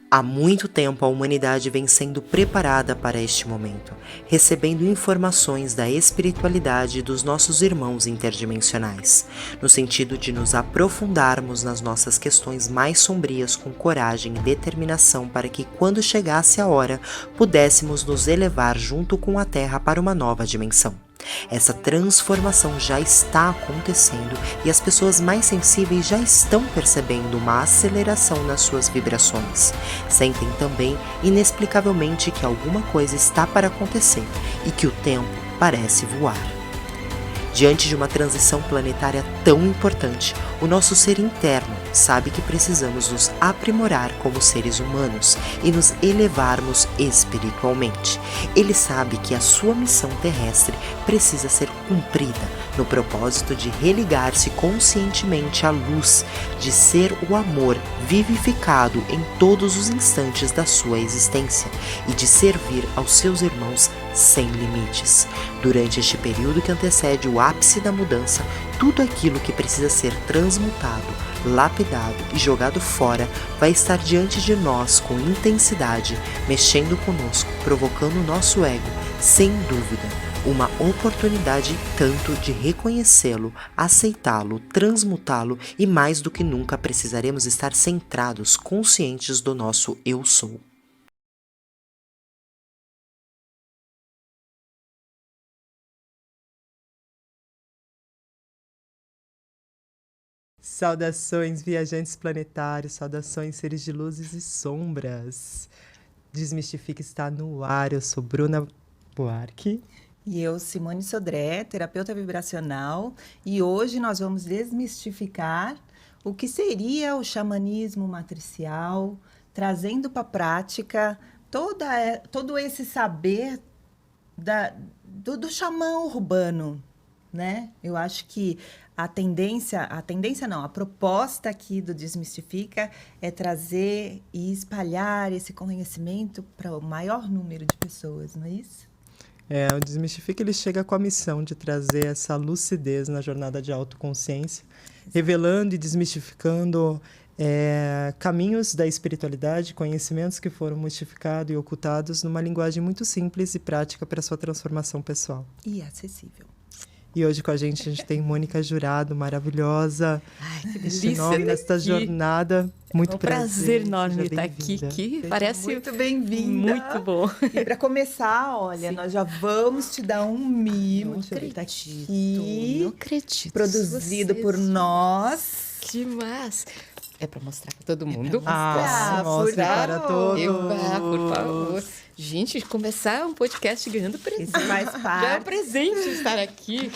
Há muito tempo a humanidade vem sendo preparada para este momento, recebendo informações da espiritualidade dos nossos irmãos interdimensionais, no sentido de nos aprofundarmos nas nossas questões mais sombrias com coragem e determinação para que, quando chegasse a hora, pudéssemos nos elevar junto com a Terra para uma nova dimensão. Essa transformação já está acontecendo e as pessoas mais sensíveis já estão percebendo uma aceleração nas suas vibrações. Sentem também, inexplicavelmente, que alguma coisa está para acontecer e que o tempo parece voar. Diante de uma transição planetária tão importante, o nosso ser interno sabe que precisamos nos aprimorar como seres humanos e nos elevarmos espiritualmente. Ele sabe que a sua missão terrestre precisa ser cumprida no propósito de religar-se conscientemente à luz, de ser o amor vivificado em todos os instantes da sua existência e de servir aos seus irmãos sem limites. Durante este período que antecede o ápice da mudança, tudo aquilo que precisa ser transmutado, lapidado e jogado fora vai estar diante de nós com intensidade, mexendo conosco, provocando o nosso ego, sem dúvida. Uma oportunidade tanto de reconhecê-lo, aceitá-lo, transmutá-lo e mais do que nunca precisaremos estar centrados, conscientes do nosso eu sou. Saudações, viajantes planetários, saudações, seres de luzes e sombras. Desmistifica está no ar, eu sou Bruna Buarque. E eu, Simone Sodré, terapeuta vibracional, e hoje nós vamos desmistificar o que seria o xamanismo matricial, trazendo para a prática todo esse saber do xamã urbano, né? Eu acho que a proposta aqui do Desmistifica é trazer e espalhar esse conhecimento para o maior número de pessoas, não é isso? O Desmistifica ele chega com a missão de trazer essa lucidez na jornada de autoconsciência, revelando e desmistificando caminhos da espiritualidade, conhecimentos que foram mistificados e ocultados numa linguagem muito simples e prática para a sua transformação pessoal. E acessível. E hoje com a gente tem Mônica Jurado, maravilhosa. Ai, que delícia nome nesta jornada. Muito prazer enorme estar aqui. Parece muito bem-vinda. Muito bom. E para começar, olha, nós já vamos te dar um mimo. Não acredito. Produzido por nós. Que massa. É para mostrar para todo mundo. Mostra para todos. Por favor. Gente, começar um podcast ganhando presente. Isso faz parte. Já é um presente estar aqui.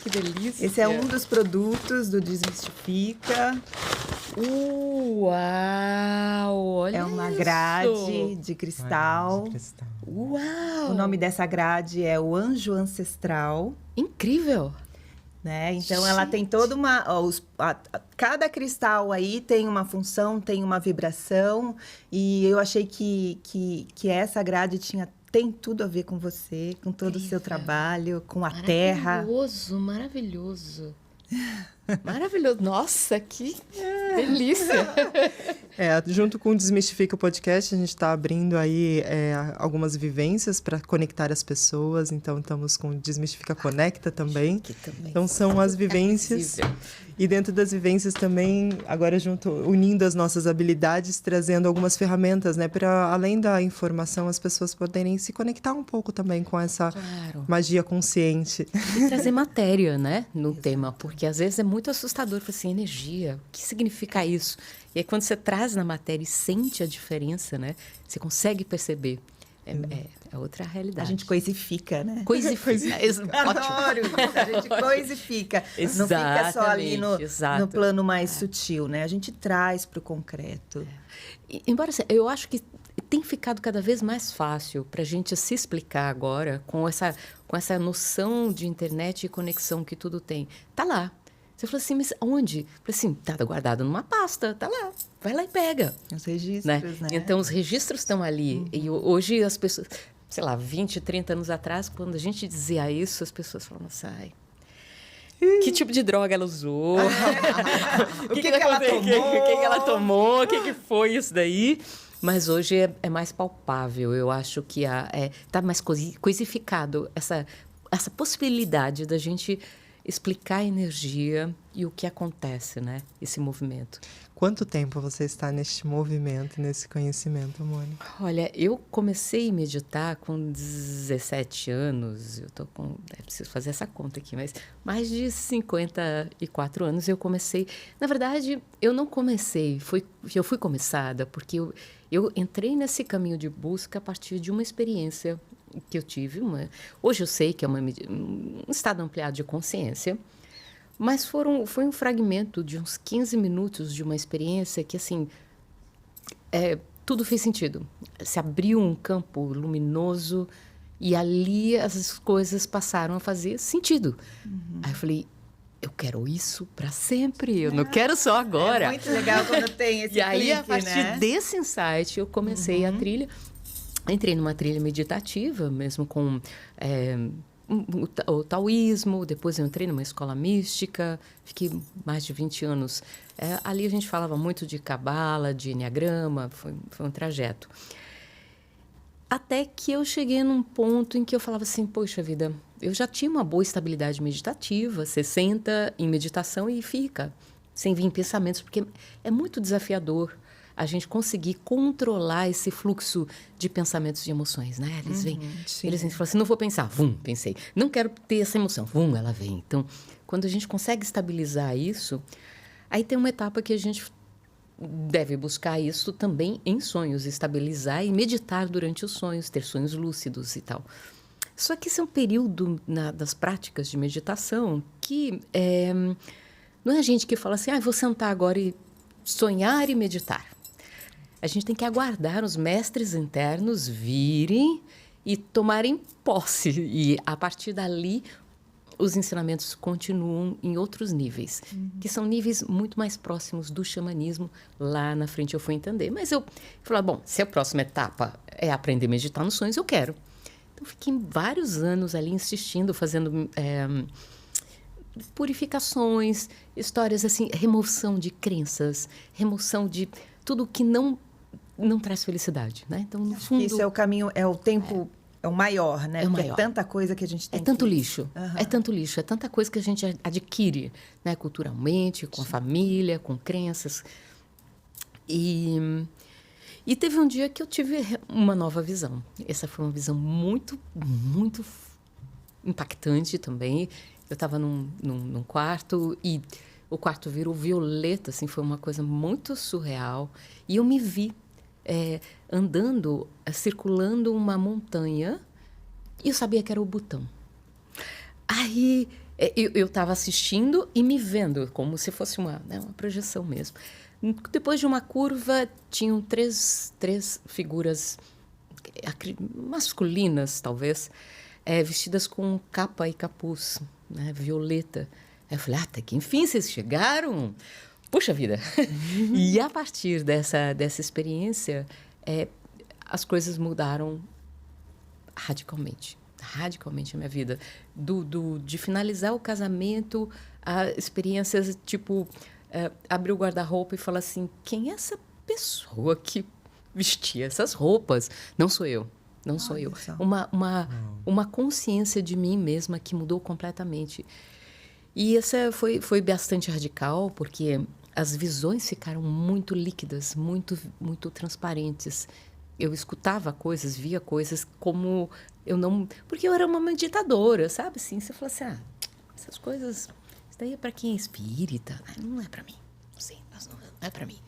Que delícia. Esse é um dos produtos do Desmistifica. Uau! Olha É uma isso. grade de cristal. Uau! O nome dessa grade é o Anjo Ancestral. Incrível! Né? Então, ela tem toda uma... cada cristal aí tem uma função, tem uma vibração. E eu achei que essa grade tem tudo a ver com você, com todo o seu trabalho, com a terra. Maravilhoso. Maravilhoso. Nossa, que delícia. Junto com o Desmistifica o podcast, a gente está abrindo aí algumas vivências para conectar as pessoas. Então, estamos com o Desmistifica Conecta também. Então, são as vivências. E dentro das vivências também, agora unindo as nossas habilidades, trazendo algumas ferramentas, né? Para, além da informação, as pessoas poderem se conectar um pouco também com essa magia consciente. E trazer matéria, né? No tema, porque às vezes é muito assustador, assim, energia, o que significa isso? E aí quando você traz na matéria e sente a diferença, né? Você consegue perceber. É outra realidade. A gente coisifica, né? Coisifica. Adoro isso. A gente coisifica. Não fica só ali no plano mais sutil, né? A gente traz para o concreto. Embora eu acho que tem ficado cada vez mais fácil para a gente se explicar agora com essa noção de internet e conexão que tudo tem. Tá lá. Você falou assim, mas onde? Eu falei assim, tá guardado numa pasta, tá lá. Vai lá e pega. Os registros, né? Então, os registros estão ali. E hoje as pessoas, sei lá, 20, 30 anos atrás, quando a gente dizia isso, as pessoas falavam assim, que tipo de droga ela usou? O que ela tomou? O que ela tomou? O que foi isso daí? Mas hoje é mais palpável. Eu acho que está mais coisificado essa possibilidade da gente explicar a energia e o que acontece, né? Esse movimento. Quanto tempo você está neste movimento, nesse conhecimento, Mônica? Olha, eu comecei a meditar com 17 anos. Preciso fazer essa conta aqui, mas mais de 54 anos eu comecei. Na verdade, eu não comecei, eu fui começada porque eu entrei nesse caminho de busca a partir de uma experiência que eu tive. Hoje eu sei que é um estado ampliado de consciência, mas foi um fragmento de uns 15 minutos de uma experiência que, assim, tudo fez sentido. Se abriu um campo luminoso e ali as coisas passaram a fazer sentido. Aí eu falei, eu quero isso para sempre, eu não quero só agora. É muito legal quando tem esse E aí, clique, a partir desse insight, eu comecei a trilha. Entrei numa trilha meditativa, mesmo com o taoísmo. Depois eu entrei numa escola mística, fiquei mais de 20 anos. Ali a gente falava muito de cabala, de enneagrama, foi um trajeto. Até que eu cheguei num ponto em que eu falava assim, poxa vida, eu já tinha uma boa estabilidade meditativa, você senta em meditação e fica, sem vir em pensamentos, porque é muito desafiador a gente conseguir controlar esse fluxo de pensamentos e emoções, né? Eles vêm, falam assim, não vou pensar, pensei. Não quero ter essa emoção, ela vem. Então, quando a gente consegue estabilizar isso, aí tem uma etapa que a gente deve buscar isso também em sonhos, estabilizar e meditar durante os sonhos, ter sonhos lúcidos e tal. Só que esse é um período das práticas de meditação que não é a gente que fala assim, vou sentar agora e sonhar e meditar. A gente tem que aguardar os mestres internos virem e tomarem posse. E, a partir dali, os ensinamentos continuam em outros níveis, que são níveis muito mais próximos do xamanismo. Lá na frente eu fui entender. Mas eu falei, bom, se a próxima etapa é aprender a meditar nos sonhos, eu quero. Então, fiquei vários anos ali insistindo, fazendo purificações, histórias assim, remoção de crenças, remoção de tudo que não traz felicidade, né? Então, no fundo, isso é o caminho, é o tempo, é o maior, né? É o Porque maior. É tanta coisa que a gente tem. É tanto lixo, é tanto lixo, é tanta coisa que a gente adquire, né? Culturalmente, com a família, com crenças. E teve um dia que eu tive uma nova visão. Essa foi uma visão muito, muito impactante também. Eu estava num quarto e o quarto virou violeta, assim, foi uma coisa muito surreal. E eu me vi andando, circulando uma montanha, e eu sabia que era o Butão. Aí eu estava assistindo e me vendo, como se fosse uma projeção mesmo. Depois de uma curva, tinham três figuras masculinas, talvez, vestidas com capa e capuz, né, violeta. Aí eu falei, até que enfim vocês chegaram. Puxa vida! E a partir dessa experiência, as coisas mudaram radicalmente a minha vida. De finalizar o casamento, a experiências tipo, abrir o guarda-roupa e falar assim, quem é essa pessoa que vestia essas roupas? Não sou eu. Não sou eu. Uma consciência de mim mesma que mudou completamente. E essa foi bastante radical, porque as visões ficaram muito líquidas, muito, muito transparentes. Eu escutava coisas, via coisas como eu não... Porque eu era uma meditadora, sabe? Assim, você fala assim, essas coisas... Isso daí é para quem é espírita. Não é para mim. Não sei, não é para mim.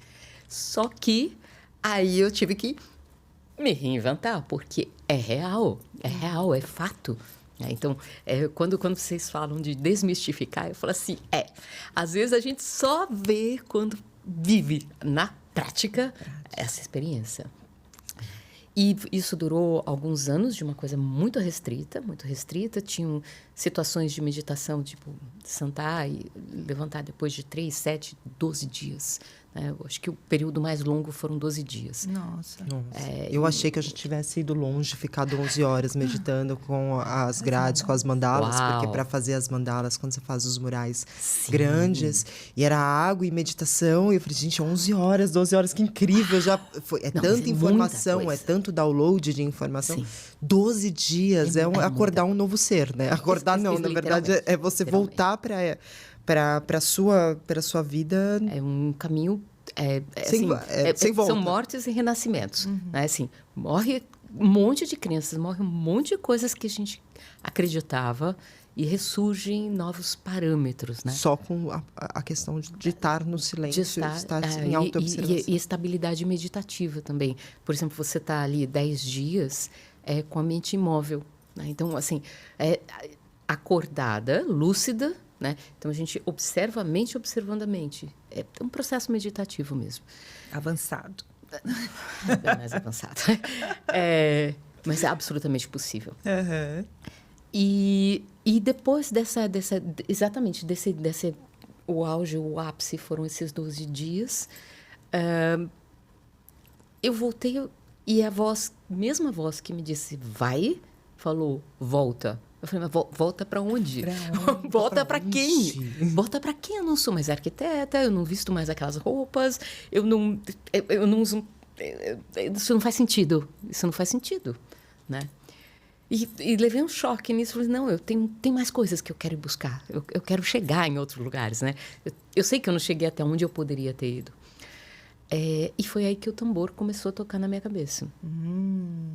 Só que aí eu tive que me reinventar, porque é real, é fato. Então, quando vocês falam de desmistificar, eu falo assim, às vezes a gente só vê quando vive na prática essa experiência. E isso durou alguns anos de uma coisa muito restrita, muito restrita. Tinham situações de meditação, tipo, sentar e levantar depois de 3, 7, 12 dias. Eu acho que o período mais longo foram 12 dias. Nossa. Eu achei que eu já tivesse ido longe, ficado 11 horas meditando com as grades, com as mandalas. Uau. Porque para fazer as mandalas, quando você faz os murais grandes, e era água e meditação, e eu falei, gente, 11 horas, 12 horas, que incrível. Tanta informação, é tanto download de informação. Sim. 12 dias, acordar um novo ser, né? Acordar não, na verdade, é você voltar para a sua vida. É um caminho sem volta. São mortes e renascimentos. Né? Assim, morre um monte de crenças, morre um monte de coisas que a gente acreditava e ressurgem novos parâmetros. Né? Só com a questão de estar no silêncio, de estar em auto-observação. E estabilidade meditativa também. Por exemplo, você está ali 10 dias com a mente imóvel. Né? Então, assim, acordada, lúcida. Né? Então, a gente observa a mente observando a mente. É um processo meditativo mesmo. Avançado. É mais avançado. Mas é absolutamente possível. Uhum. E depois exatamente desse o auge, o ápice foram esses 12 dias, eu voltei e a mesma voz que me disse, vai, falou, volta. Eu falei, mas volta para onde? Volta para quem? Volta para quem? Eu não sou mais arquiteta, eu não visto mais aquelas roupas, eu não uso... Isso não faz sentido. Isso não faz sentido, né? E levei um choque nisso. Falei, não, tem mais coisas que eu quero buscar. Eu quero chegar em outros lugares, né? Eu sei que eu não cheguei até onde eu poderia ter ido. E foi aí que o tambor começou a tocar na minha cabeça.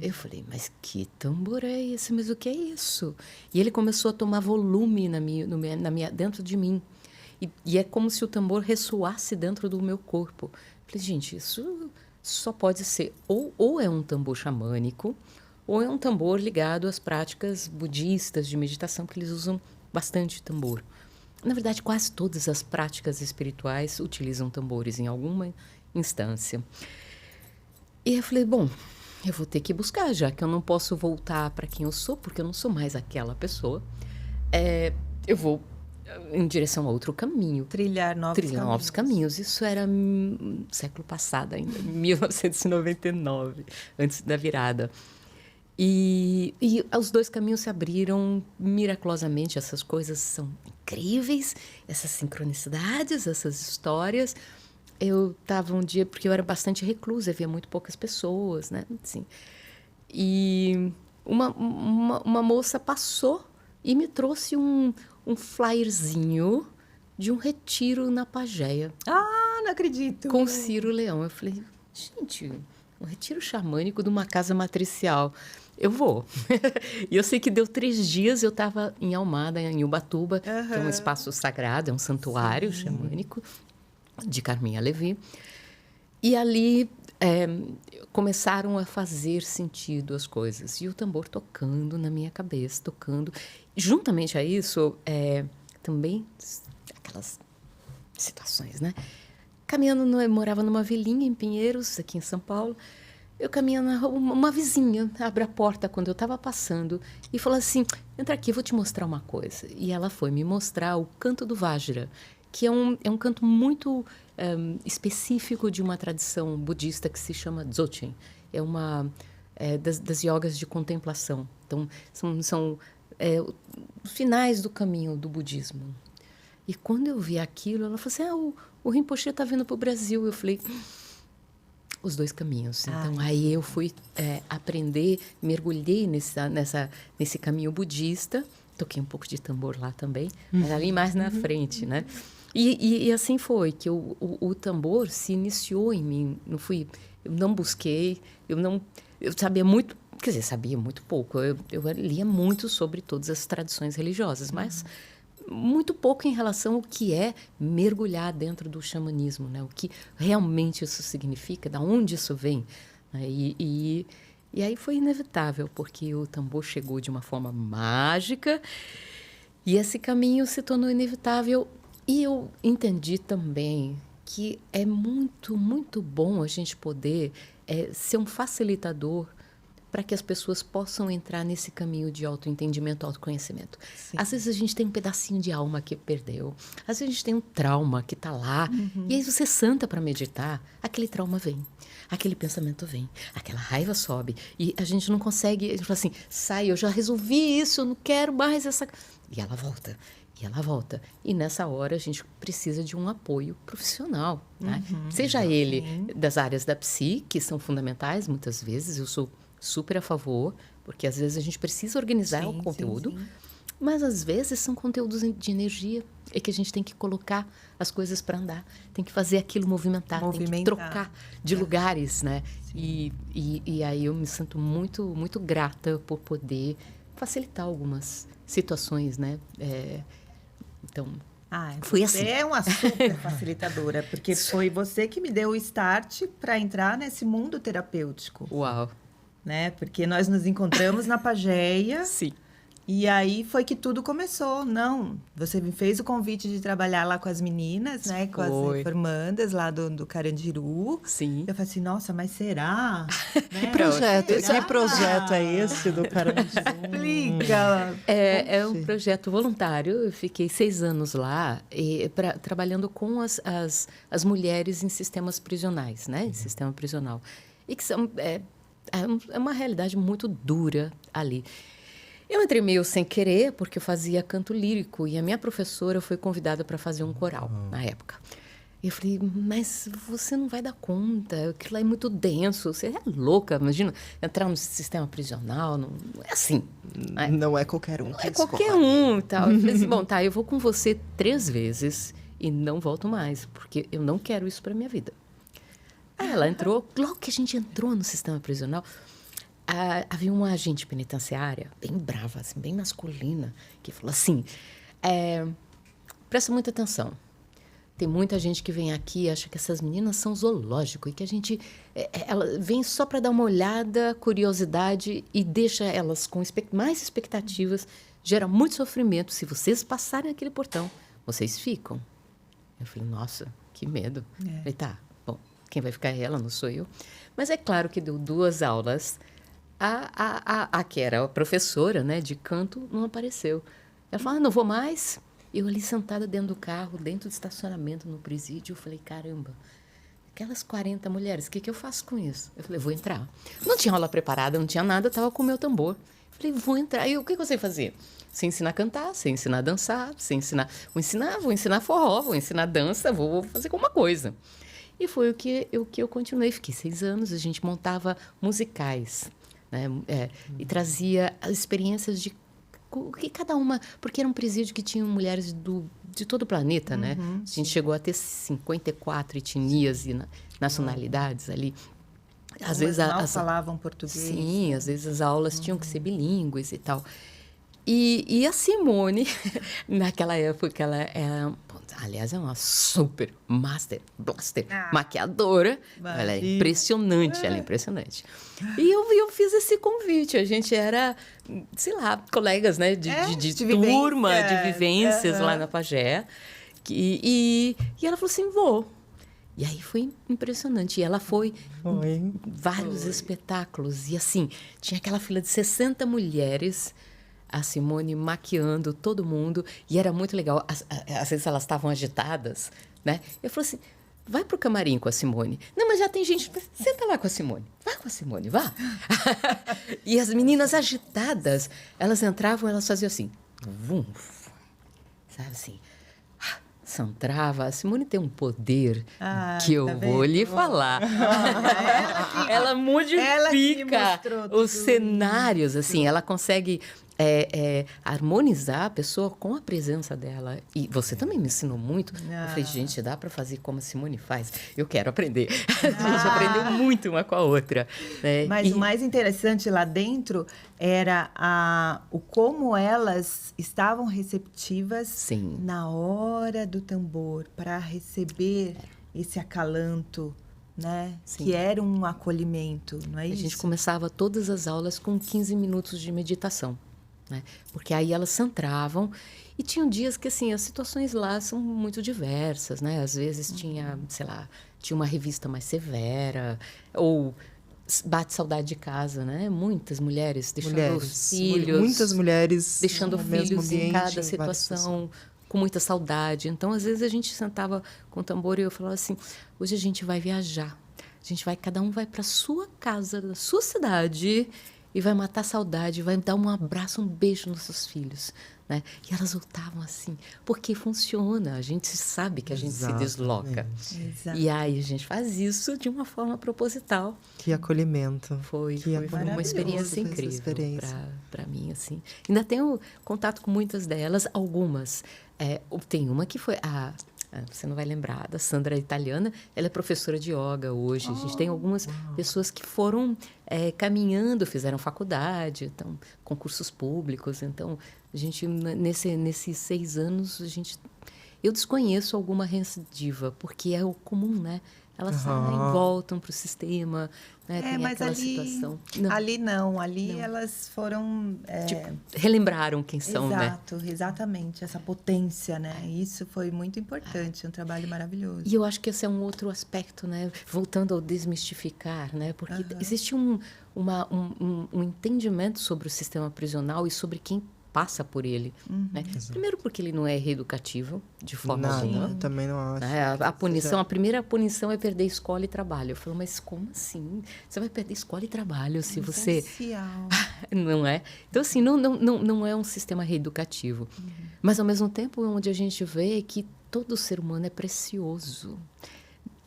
Eu falei, mas que tambor é esse? Mas o que é isso? E ele começou a tomar volume dentro de mim. E é como se o tambor ressoasse dentro do meu corpo. Eu falei, gente, isso só pode ser ou é um tambor xamânico, ou é um tambor ligado às práticas budistas de meditação, que eles usam bastante tambor. Na verdade, quase todas as práticas espirituais utilizam tambores em alguma instância. E eu falei, bom, eu vou ter que buscar, já que eu não posso voltar para quem eu sou, porque eu não sou mais aquela pessoa. Eu vou em direção a outro caminho. Trilhar novos caminhos. Isso era século passado ainda, 1999, antes da virada. E os dois caminhos se abriram miraculosamente. Essas coisas são incríveis, essas sincronicidades, essas histórias. Eu estava um dia, porque eu era bastante reclusa, havia muito poucas pessoas, né? Assim, e uma moça passou e me trouxe um flyerzinho de um retiro na Pagéia. Ah, não acredito! Com Ciro Leão. Eu falei, gente, um retiro xamânico de uma casa matricial. Eu vou. E eu sei que deu 3 dias, eu estava em Almada, em Ubatuba, que é um espaço sagrado, é um santuário xamânico de Carminha Levi. E ali começaram a fazer sentido as coisas. E o tambor tocando na minha cabeça, tocando. Juntamente a isso, também aquelas situações, né? Caminhando, eu morava numa vilinha em Pinheiros, aqui em São Paulo. Eu caminhando na rua, uma vizinha abre a porta quando eu estava passando e falou assim, entra aqui, eu vou te mostrar uma coisa. E ela foi me mostrar o canto do Vajra, que é um canto muito específico de uma tradição budista que se chama Dzogchen. É uma das yogas de contemplação. Então, são os finais do caminho do budismo. E quando eu vi aquilo, ela falou assim, o Rinpoche está vindo para o Brasil. Eu falei, os dois caminhos. Então, aí eu fui aprender, mergulhei nesse caminho budista. Toquei um pouco de tambor lá também, mas ali mais na frente, né? E assim foi, que o tambor se iniciou em mim. Eu não busquei, eu sabia muito, quer dizer, sabia muito pouco. Eu lia muito sobre todas as tradições religiosas, mas muito pouco em relação ao que é mergulhar dentro do xamanismo, né? O que realmente isso significa, de onde isso vem. Né? E aí foi inevitável, porque o tambor chegou de uma forma mágica e esse caminho se tornou inevitável. E eu entendi também que é muito, muito bom a gente poder ser um facilitador para que as pessoas possam entrar nesse caminho de autoentendimento, autoconhecimento. Sim. Às vezes a gente tem um pedacinho de alma que perdeu, às vezes a gente tem um trauma que está lá, e aí você senta para meditar, aquele trauma vem, aquele pensamento vem, aquela raiva sobe, e a gente não consegue, a gente fala assim, sai, eu já resolvi isso, eu não quero mais essa... E ela volta. E ela volta. E nessa hora a gente precisa de um apoio profissional, né? Seja ele das áreas da psi, que são fundamentais muitas vezes, eu sou super a favor, porque às vezes a gente precisa organizar o conteúdo, mas às vezes são conteúdos de energia, é que a gente tem que colocar as coisas para andar, tem que fazer aquilo movimentar, tem que trocar de lugares, né? E aí eu me sinto muito, muito grata por poder facilitar algumas situações, né? Então, foi assim. Você é uma super facilitadora, porque foi você que me deu o start para entrar nesse mundo terapêutico. Uau! Né? Porque nós nos encontramos na Pagéia. Sim. E aí foi que tudo começou. Não, você me fez o convite de trabalhar lá com as meninas, né? Com as formandas lá do Carandiru. Sim. Eu falei assim, nossa, mas será? Que projeto é esse do Carandiru? Explica. É um projeto voluntário. Eu fiquei 6 anos lá trabalhando com as mulheres em sistemas prisionais, né? Em sistema prisional. E que são, é uma realidade muito dura ali. Eu entrei meio sem querer, porque eu fazia canto lírico, e a minha professora foi convidada para fazer um coral, na época. E eu falei, mas você não vai dar conta, aquilo lá é muito denso, você é louca, imagina, entrar no sistema prisional, não é assim. Não é qualquer um que escolhe. Não é qualquer um e tal. Eu falei assim, bom, tá, eu vou com você 3 vezes e não volto mais, porque eu não quero isso para minha vida. Aí ela entrou, logo que a gente entrou no sistema prisional, havia uma agente penitenciária, bem brava, assim, bem masculina, que falou assim, presta muita atenção. Tem muita gente que vem aqui e acha que essas meninas são zoológico e que a gente ela vem só para dar uma olhada, curiosidade e deixa elas com mais expectativas, gera muito sofrimento. Se vocês passarem aquele portão, vocês ficam. Eu falei, nossa, que medo. Eu falei, tá, bom, quem vai ficar é ela, não sou eu. Mas é claro que deu 2 aulas. A que era a professora, né, de canto, não apareceu. Ela falou, não vou mais. Eu ali sentada dentro do carro, dentro do estacionamento, no presídio, eu falei, caramba, aquelas 40 mulheres, o que eu faço com isso? Eu falei, vou entrar. Não tinha aula preparada, não tinha nada, estava com o meu tambor. Eu falei, vou entrar. E o que eu sei fazer? Sei ensinar a cantar, sei ensinar a dançar, sei ensinar... Vou ensinar forró, vou ensinar dança, vou fazer alguma coisa. E foi o que eu continuei. Fiquei 6 anos, a gente montava musicais, né? E trazia as experiências de que cada uma... Porque era um presídio que tinha mulheres de todo o planeta, né? A gente chegou a ter 54 etnias e nacionalidades ali. Às vezes falavam português. Sim, às vezes as aulas tinham que ser bilíngues e tal. E a Simone, naquela época, ela era... Aliás, é uma super blaster maquiadora. Ela é impressionante, E eu fiz esse convite. A gente era, sei lá, colegas, né? De turma, de vivências lá na Pagé. E ela falou assim, vou. E aí foi impressionante. E ela foi em vários espetáculos. E assim, tinha aquela fila de 60 mulheres... A Simone maquiando todo mundo. E era muito legal. Às vezes elas estavam agitadas, né? Eu falei assim, vai pro camarim com a Simone. Não, mas já tem gente... Senta lá com a Simone. Vai com a Simone, vá. E as meninas agitadas, elas entravam, elas faziam assim. Vum, sabe assim... Santrava. A Simone tem um poder que eu vou lhe falar. Ela modifica os cenários, assim. Ela consegue harmonizar a pessoa com a presença dela. E você também me ensinou muito. Eu falei, gente, dá para fazer como a Simone faz? Eu quero aprender. A gente aprendeu muito uma com a outra. Né? Mas o mais interessante lá dentro era o como elas estavam receptivas na hora do tambor para receber esse acalanto, né? Que era um acolhimento, não é isso? A gente começava todas as aulas com 15 minutos de meditação, né? Porque aí elas centravam e tinham dias que, assim, as situações lá são muito diversas, né? Às vezes tinha, sei lá, tinha uma revista mais severa ou bate saudade de casa, né? Muitas mulheres deixando os filhos... Muitas mulheres deixando filhos em cada em situação, com muita saudade. Então, às vezes, a gente sentava com o tambor e eu falava assim, hoje a gente vai viajar. Cada um vai para a sua casa, da sua cidade, e vai matar a saudade, vai dar um abraço, um beijo nos seus filhos. Né? E elas voltavam assim, porque funciona, a gente sabe que a gente se desloca. Exato. E aí a gente faz isso de uma forma proposital. Que acolhimento. Foi uma experiência incrível para mim. Assim. Ainda tenho contato com muitas delas, algumas. Tem uma que foi você não vai lembrar, da Sandra Italiana, ela é professora de yoga hoje. A gente tem algumas pessoas que foram caminhando, fizeram faculdade, então, concursos públicos. Então, a gente, nesses 6 anos, eu desconheço alguma recidiva, porque é o comum, né? Elas saem, voltam para o sistema, né? Tem mas aquela situação. Não. Ali elas foram... relembraram quem são, Exato, né? Exatamente, essa potência, né? Isso foi muito importante, um trabalho maravilhoso. E eu acho que esse é um outro aspecto, né? Voltando ao desmistificar, né? Porque existe um entendimento sobre o sistema prisional e sobre quem passa por ele. Né? Primeiro porque ele não é reeducativo, de forma alguma. Também não acho. A primeira punição é perder escola e trabalho. Eu falo, mas como assim? Você vai perder escola e trabalho se você... Não é? Então, assim, não é um sistema reeducativo. Mas, ao mesmo tempo, onde a gente vê que todo ser humano é precioso.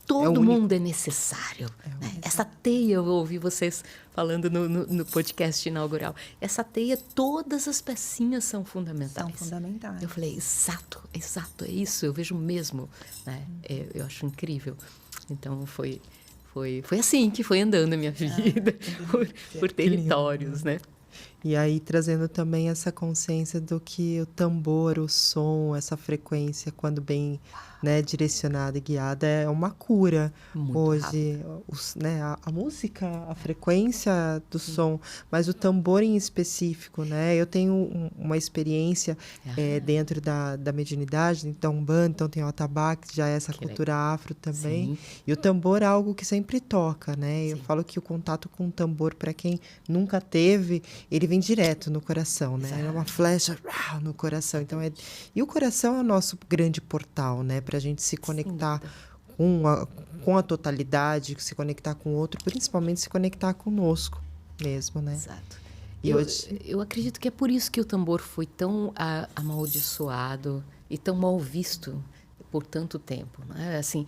Todo mundo é necessário. Né? Essa teia, eu ouvi vocês falando no podcast inaugural. Essa teia, todas as pecinhas são fundamentais. Eu falei, exato, é isso, eu vejo mesmo. Né? Eu acho incrível. Então, foi assim que foi andando a minha vida, por territórios, né? E aí, trazendo também essa consciência do que o tambor, o som, essa frequência, quando bem direcionada e guiada, é uma cura. Muito hoje, a música, a frequência do som, mas o tambor em específico, né? Eu tenho uma experiência dentro da mediunidade, então Umbanda, então tem o atabaque, que já é essa cultura afro também. Sim. E o tambor é algo que sempre toca, né? Sim. Eu falo que o contato com o tambor, para quem nunca teve, ele vem direto no coração, né? É uma flecha no coração. Então e o coração é o nosso grande portal, né? Para a gente se conectar com a totalidade, se conectar com o outro, principalmente se conectar conosco mesmo, né? Exato. Eu acredito que é por isso que o tambor foi tão amaldiçoado e tão mal visto por tanto tempo. Né? Assim,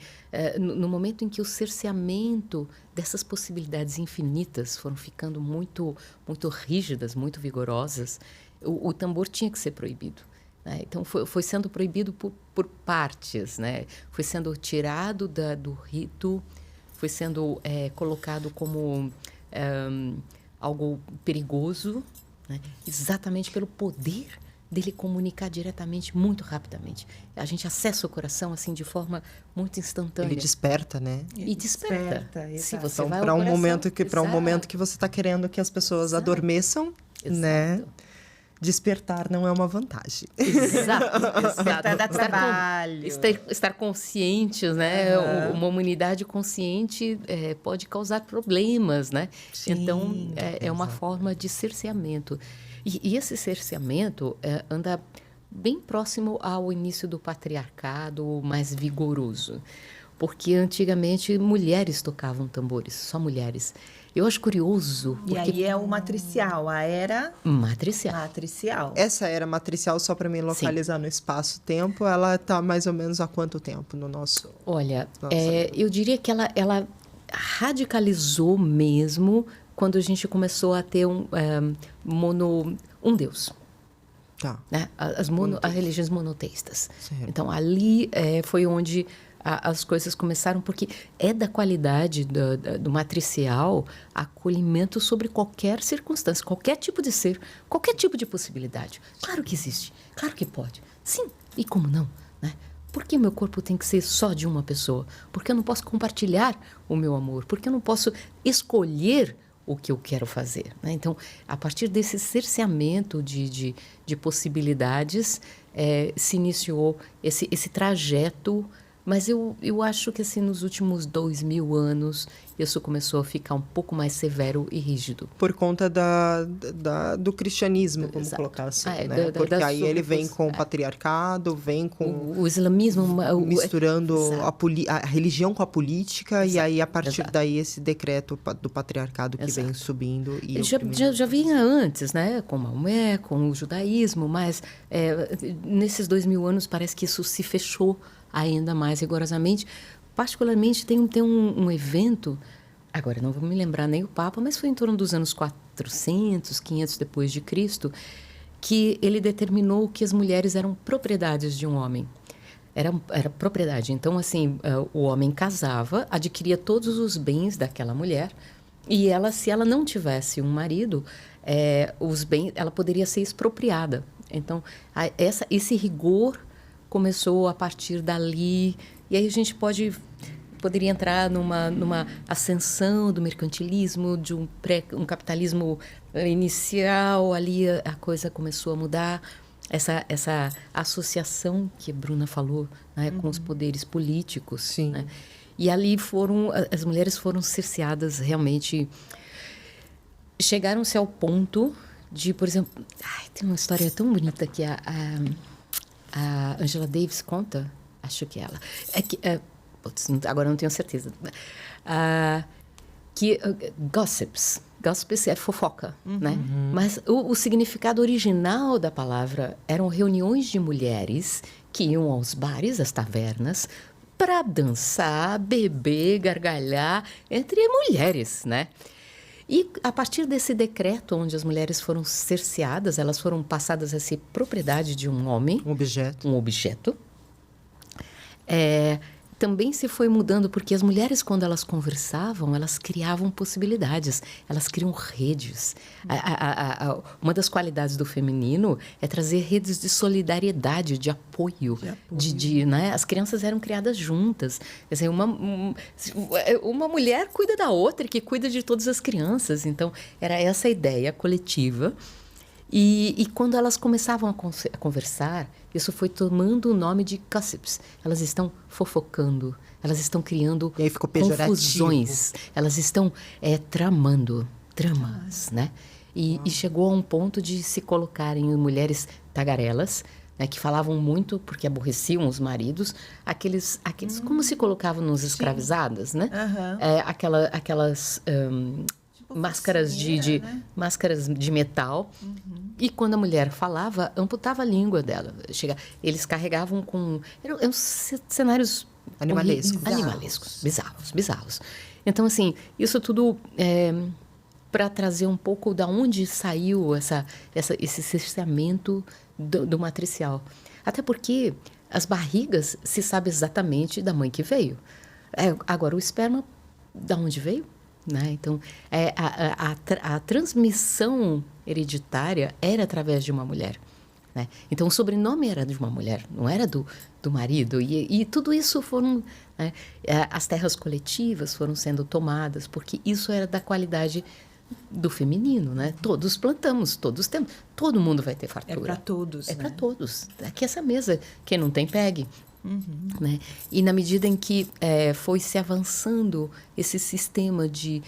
no momento em que o cerceamento dessas possibilidades infinitas foram ficando muito, muito rígidas, muito vigorosas, o tambor tinha que ser proibido. Né? Então, foi sendo proibido por partes. Né? Foi sendo tirado do rito, foi sendo colocado como algo perigoso, né? Exatamente pelo poder dele comunicar diretamente, muito rapidamente. A gente acessa o coração assim de forma muito instantânea. Ele desperta, né? E desperta. Se você então, vai para um momento que você está querendo que as pessoas adormeçam, né? Despertar não é uma vantagem. Exato. Dá trabalho. Estar conscientes, né? Uma humanidade consciente pode causar problemas, né? Sim, então, é uma forma de cerceamento. E esse cerceamento anda bem próximo ao início do patriarcado mais vigoroso. Porque antigamente mulheres tocavam tambores, só mulheres. Eu acho curioso. E aí é o matricial, a era... Matricial. Essa era matricial, só para me localizar no espaço-tempo, ela está mais ou menos há quanto tempo no nosso... Olha, eu diria que ela radicalizou mesmo quando a gente começou a ter um Deus. Tá. Né? As religiões monoteístas. Certo. Então, ali foi onde as coisas começaram, porque é da qualidade do matricial acolhimento sobre qualquer circunstância, qualquer tipo de ser, qualquer tipo de possibilidade. Claro que existe, claro que pode. Sim, e como não? Né? Por que meu corpo tem que ser só de uma pessoa? Por que eu não posso compartilhar o meu amor? Por que eu não posso escolher o que eu quero fazer? Né? Então, a partir desse cerceamento de possibilidades, se iniciou esse trajeto Mas eu acho que assim, nos últimos 2000 anos, isso começou a ficar um pouco mais severo e rígido. Por conta do cristianismo, vamos colocar assim, né? Porque aí ele vem com o patriarcado, vem com... O islamismo... misturando a religião com a política, e aí, a partir daí, esse decreto do patriarcado que vem subindo. E já vinha antes, né? Com Maomé, com o judaísmo, mas nesses 2000 anos parece que isso se fechou ainda mais rigorosamente. Particularmente, tem um evento, agora não vou me lembrar nem o Papa, mas foi em torno dos anos 400, 500 depois de Cristo, que ele determinou que as mulheres eram propriedades de um homem. Era propriedade. Então, assim, o homem casava, adquiria todos os bens daquela mulher, e se ela não tivesse um marido, os bens, ela poderia ser expropriada. Então, esse rigor começou a partir dali, e aí a gente poderia entrar numa ascensão do mercantilismo, de um capitalismo inicial, ali a coisa começou a mudar, essa associação que a Bruna falou, né, com os poderes políticos. Sim. Né? E ali as mulheres foram cerceadas realmente, chegaram-se ao ponto de, por exemplo, tem uma história tão bonita que a Angela Davis conta, acho que ela, agora não tenho certeza, que gossips é fofoca, né? Mas o significado original da palavra eram reuniões de mulheres que iam aos bares, às tavernas, para dançar, beber, gargalhar entre mulheres, né? E a partir desse decreto, onde as mulheres foram cerceadas, elas foram passadas a ser propriedade de um homem. Um objeto. Também se foi mudando, porque as mulheres, quando elas conversavam, elas criavam possibilidades, elas criam redes. Uma das qualidades do feminino é trazer redes de solidariedade, de apoio. Né? As crianças eram criadas juntas. Quer dizer, uma mulher cuida da outra, que cuida de todas as crianças. Então, era essa a ideia coletiva. E quando elas começavam a conversar, isso foi tomando o nome de gossips. Elas estão fofocando, elas estão criando e aí ficou confusões, elas estão tramando dramas, né? E chegou a um ponto de se colocarem mulheres tagarelas, né, que falavam muito porque aborreciam os maridos, aqueles como se colocavam nos escravizadas, né? Aquelas máscaras máscaras de metal. E quando a mulher falava, amputava a língua dela. Eles carregavam com... Eram cenários... Animalescos. Bizarros. Então, assim, isso tudo para trazer um pouco de onde saiu esse cerceamento do matricial. Até porque as barrigas se sabe exatamente da mãe que veio. Agora, o esperma, de onde veio? Né? Então, a transmissão hereditária era através de uma mulher. Né? Então, o sobrenome era de uma mulher, não era do marido. E tudo isso foram... Né? As terras coletivas foram sendo tomadas, porque isso era da qualidade do feminino. Né? Todos plantamos, todos temos. Todo mundo vai ter fartura. É para todos. É para todos. Aqui essa mesa, quem não tem, pegue. Né? E na medida em que foi se avançando esse sistema de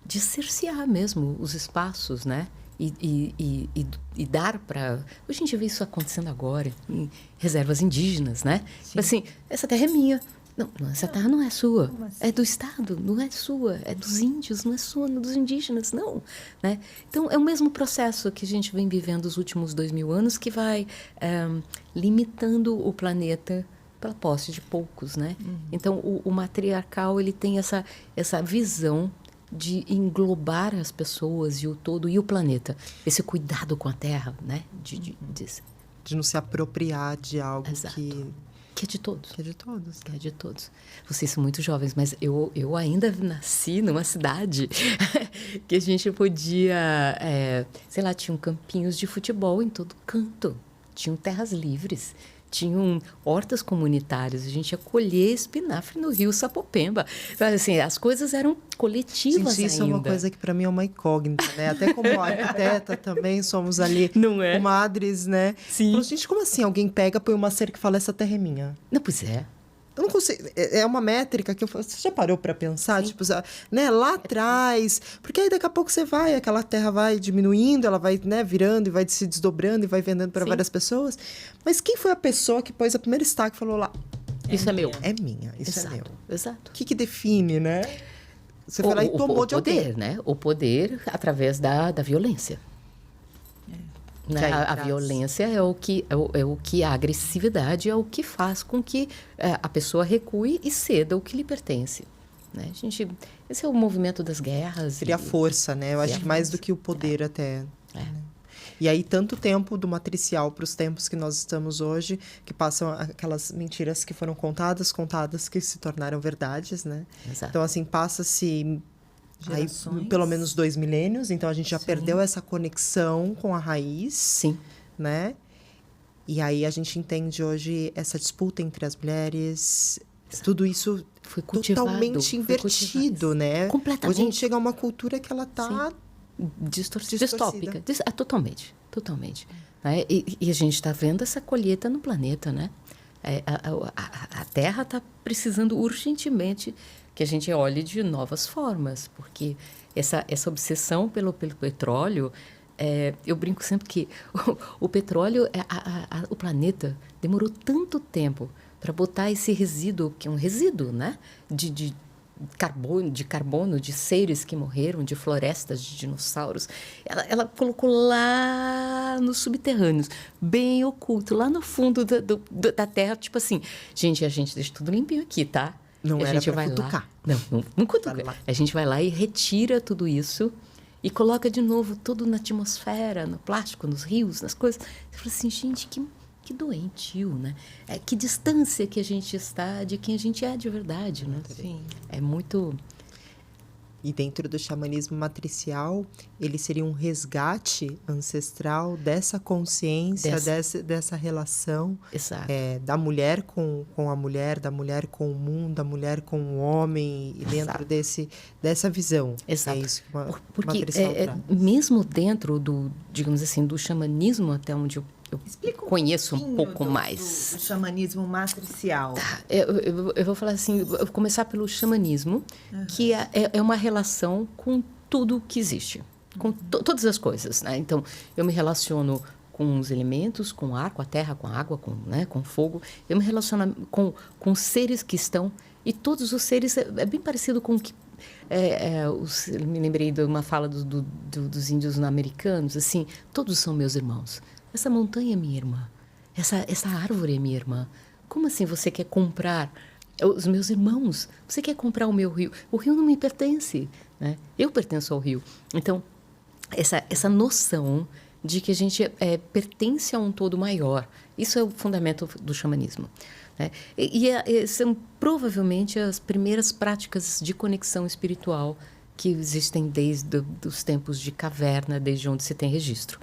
cercear mesmo os espaços, né? E dar para... A gente vê isso acontecendo agora em reservas indígenas, né? Assim, essa terra é minha. Não, essa terra não é sua. Assim? É do Estado, não é sua. É dos índios, não é sua, não é dos indígenas, não. Né? Então, é o mesmo processo que a gente vem vivendo os últimos 2000 anos, que vai limitando o planeta pela posse de poucos. Né? Então, o matriarcal ele tem essa visão de englobar as pessoas e o todo e o planeta. Esse cuidado com a terra, né? De não se apropriar de algo que é de todos. Que é de todos. Que é de todos. Vocês são muito jovens, mas eu ainda nasci numa cidade que a gente podia... sei lá, tinham campinhos de futebol em todo canto. Tinham terras livres. Tinham hortas comunitárias. A gente ia colher espinafre no rio Sapopemba. Assim, as coisas eram coletivas ainda. Isso é uma coisa que para mim é uma incógnita, né? Até como arquiteta também somos ali comadres, né? Sim. Então, gente, como assim? Alguém pega, põe uma cerca e fala, essa terra é minha. Não, pois é. Eu não consigo. É uma métrica que você já parou para pensar? Tipo, né, lá atrás. Porque aí daqui a pouco você vai, aquela terra vai diminuindo, ela vai, né, virando e vai se desdobrando e vai vendendo para várias pessoas. Mas quem foi a pessoa que pôs a primeira estaca e falou lá? Isso é meu. É minha, isso Exato, é meu. exato. O que define, né? Você foi lá e tomou de alguém. O poder, né? O poder através da violência. Né? A violência é o que a agressividade é o que faz com que a pessoa recue e ceda o que lhe pertence. Né? Esse é o movimento das guerras. Seria a força, né? Eu acho que mais do que o poder até. Né? E aí, tanto tempo do matricial para os tempos que nós estamos hoje, que passam aquelas mentiras que foram contadas, que se tornaram verdades, né? Exato. Então, assim, passa-se aí, pelo menos 2 milênios, então a gente já perdeu essa conexão com a raiz. Sim. Né? E aí a gente entende hoje essa disputa entre as mulheres, tudo isso foi cultivado, totalmente invertido, né? Completamente. Hoje a gente chega a uma cultura que ela está distópica. Totalmente, totalmente. Né? E a gente está vendo essa colheita no planeta, né? A Terra está precisando urgentemente que a gente olhe de novas formas, porque essa obsessão pelo petróleo, eu brinco sempre que o petróleo, o planeta demorou tanto tempo para botar esse resíduo, que é um resíduo, né? De carbono, de seres que morreram, de florestas, de dinossauros. Ela colocou lá nos subterrâneos, bem oculto, lá no fundo da Terra, tipo assim, a gente deixa tudo limpinho aqui, tá? Não a era gente pra vai cutucar. Lá, não cutuca. A gente vai lá e retira tudo isso e coloca de novo tudo na atmosfera, no plástico, nos rios, nas coisas. Você fala assim, gente, que doentio, né? Que distância que a gente está de quem a gente é de verdade, né? Sim. É muito... E dentro do xamanismo matricial, ele seria um resgate ancestral dessa consciência, dessa relação da mulher com a mulher, da mulher com o mundo, da mulher com o homem, e dentro dessa visão. Exato. É isso que Porque matricial traz. mesmo dentro do, digamos assim, do xamanismo, até onde eu conheço um pouco mais. Do xamanismo matricial. Eu vou falar assim, eu vou começar pelo xamanismo, que é uma relação com tudo que existe, com todas as coisas, né? Então, eu me relaciono com os elementos, com o ar, com a terra, com a água, com o fogo. Eu me relaciono com seres que estão, e todos os seres é bem parecido com o que... eu me lembrei de uma fala dos índios americanos, assim, todos são meus irmãos. Essa montanha é minha irmã. Essa árvore é minha irmã. Como assim você quer comprar os meus irmãos? Você quer comprar o meu rio? O rio não me pertence, né? Eu pertenço ao rio. Então, essa noção de que a gente pertence a um todo maior, isso é o fundamento do xamanismo. Né? E são provavelmente as primeiras práticas de conexão espiritual que existem desde os tempos de caverna, desde onde se tem registro.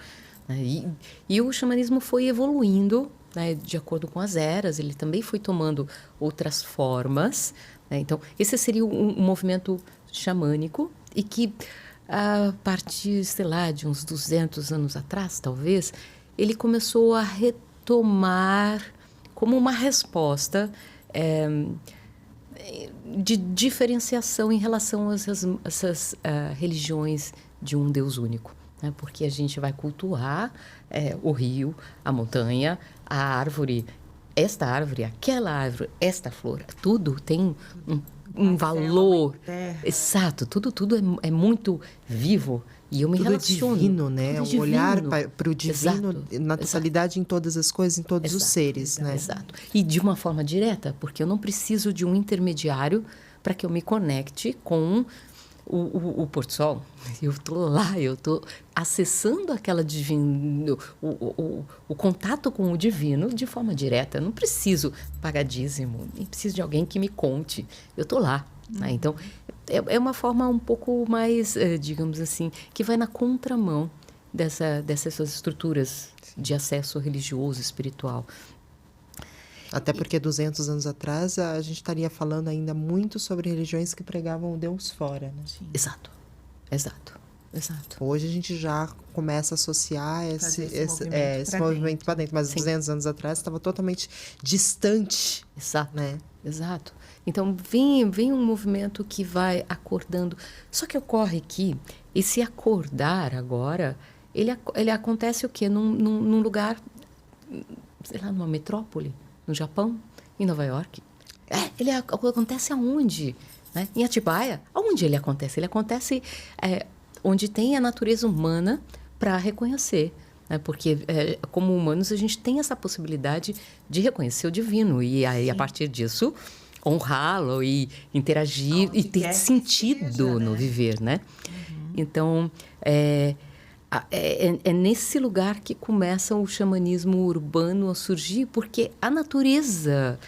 E o xamanismo foi evoluindo, né, de acordo com as eras, ele também foi tomando outras formas. Né? Então, esse seria um movimento xamânico e que, a partir, sei lá, de uns 200 anos atrás, talvez, ele começou a retomar como uma resposta de diferenciação em relação a essas religiões de um Deus único. Porque a gente vai cultuar o rio, a montanha, a árvore, esta árvore, aquela árvore, esta flor. Tudo tem um valor. Exato, tudo é muito vivo. E eu me relaciono. É divino, né? Tudo um olhar divino. para o divino, na totalidade, em todas as coisas, em todos os seres. Né? Exato. E de uma forma direta, porque eu não preciso de um intermediário para que eu me conecte com o Porto Sol. Eu estou lá, eu estou acessando aquela divino, o contato com o divino de forma direta. Eu não preciso pagar dízimo, nem preciso de alguém que me conte. Eu estou lá. Né? Então, é uma forma um pouco mais, digamos assim, que vai na contramão dessas estruturas de acesso religioso, espiritual. Até porque 200 anos atrás a gente estaria falando ainda muito sobre religiões que pregavam o Deus fora. Né? Exato. Hoje a gente já começa a associar esse movimento para dentro, mas 200 anos atrás estava totalmente distante. Exato. Né? Exato. Então, vem um movimento que vai acordando. Só que ocorre que esse acordar agora, ele acontece o quê? Num lugar, sei lá, numa metrópole, no Japão, em Nova York. Ele acontece aonde? Né? Em Atibaia, aonde ele acontece? Ele acontece onde tem a natureza humana para reconhecer. Né? Porque, como humanos, a gente tem essa possibilidade de reconhecer o divino. E aí, a partir disso, honrá-lo e interagir e ter sentido seja, no viver. Né? Uhum. Então, é nesse lugar que começa o xamanismo urbano a surgir, porque a natureza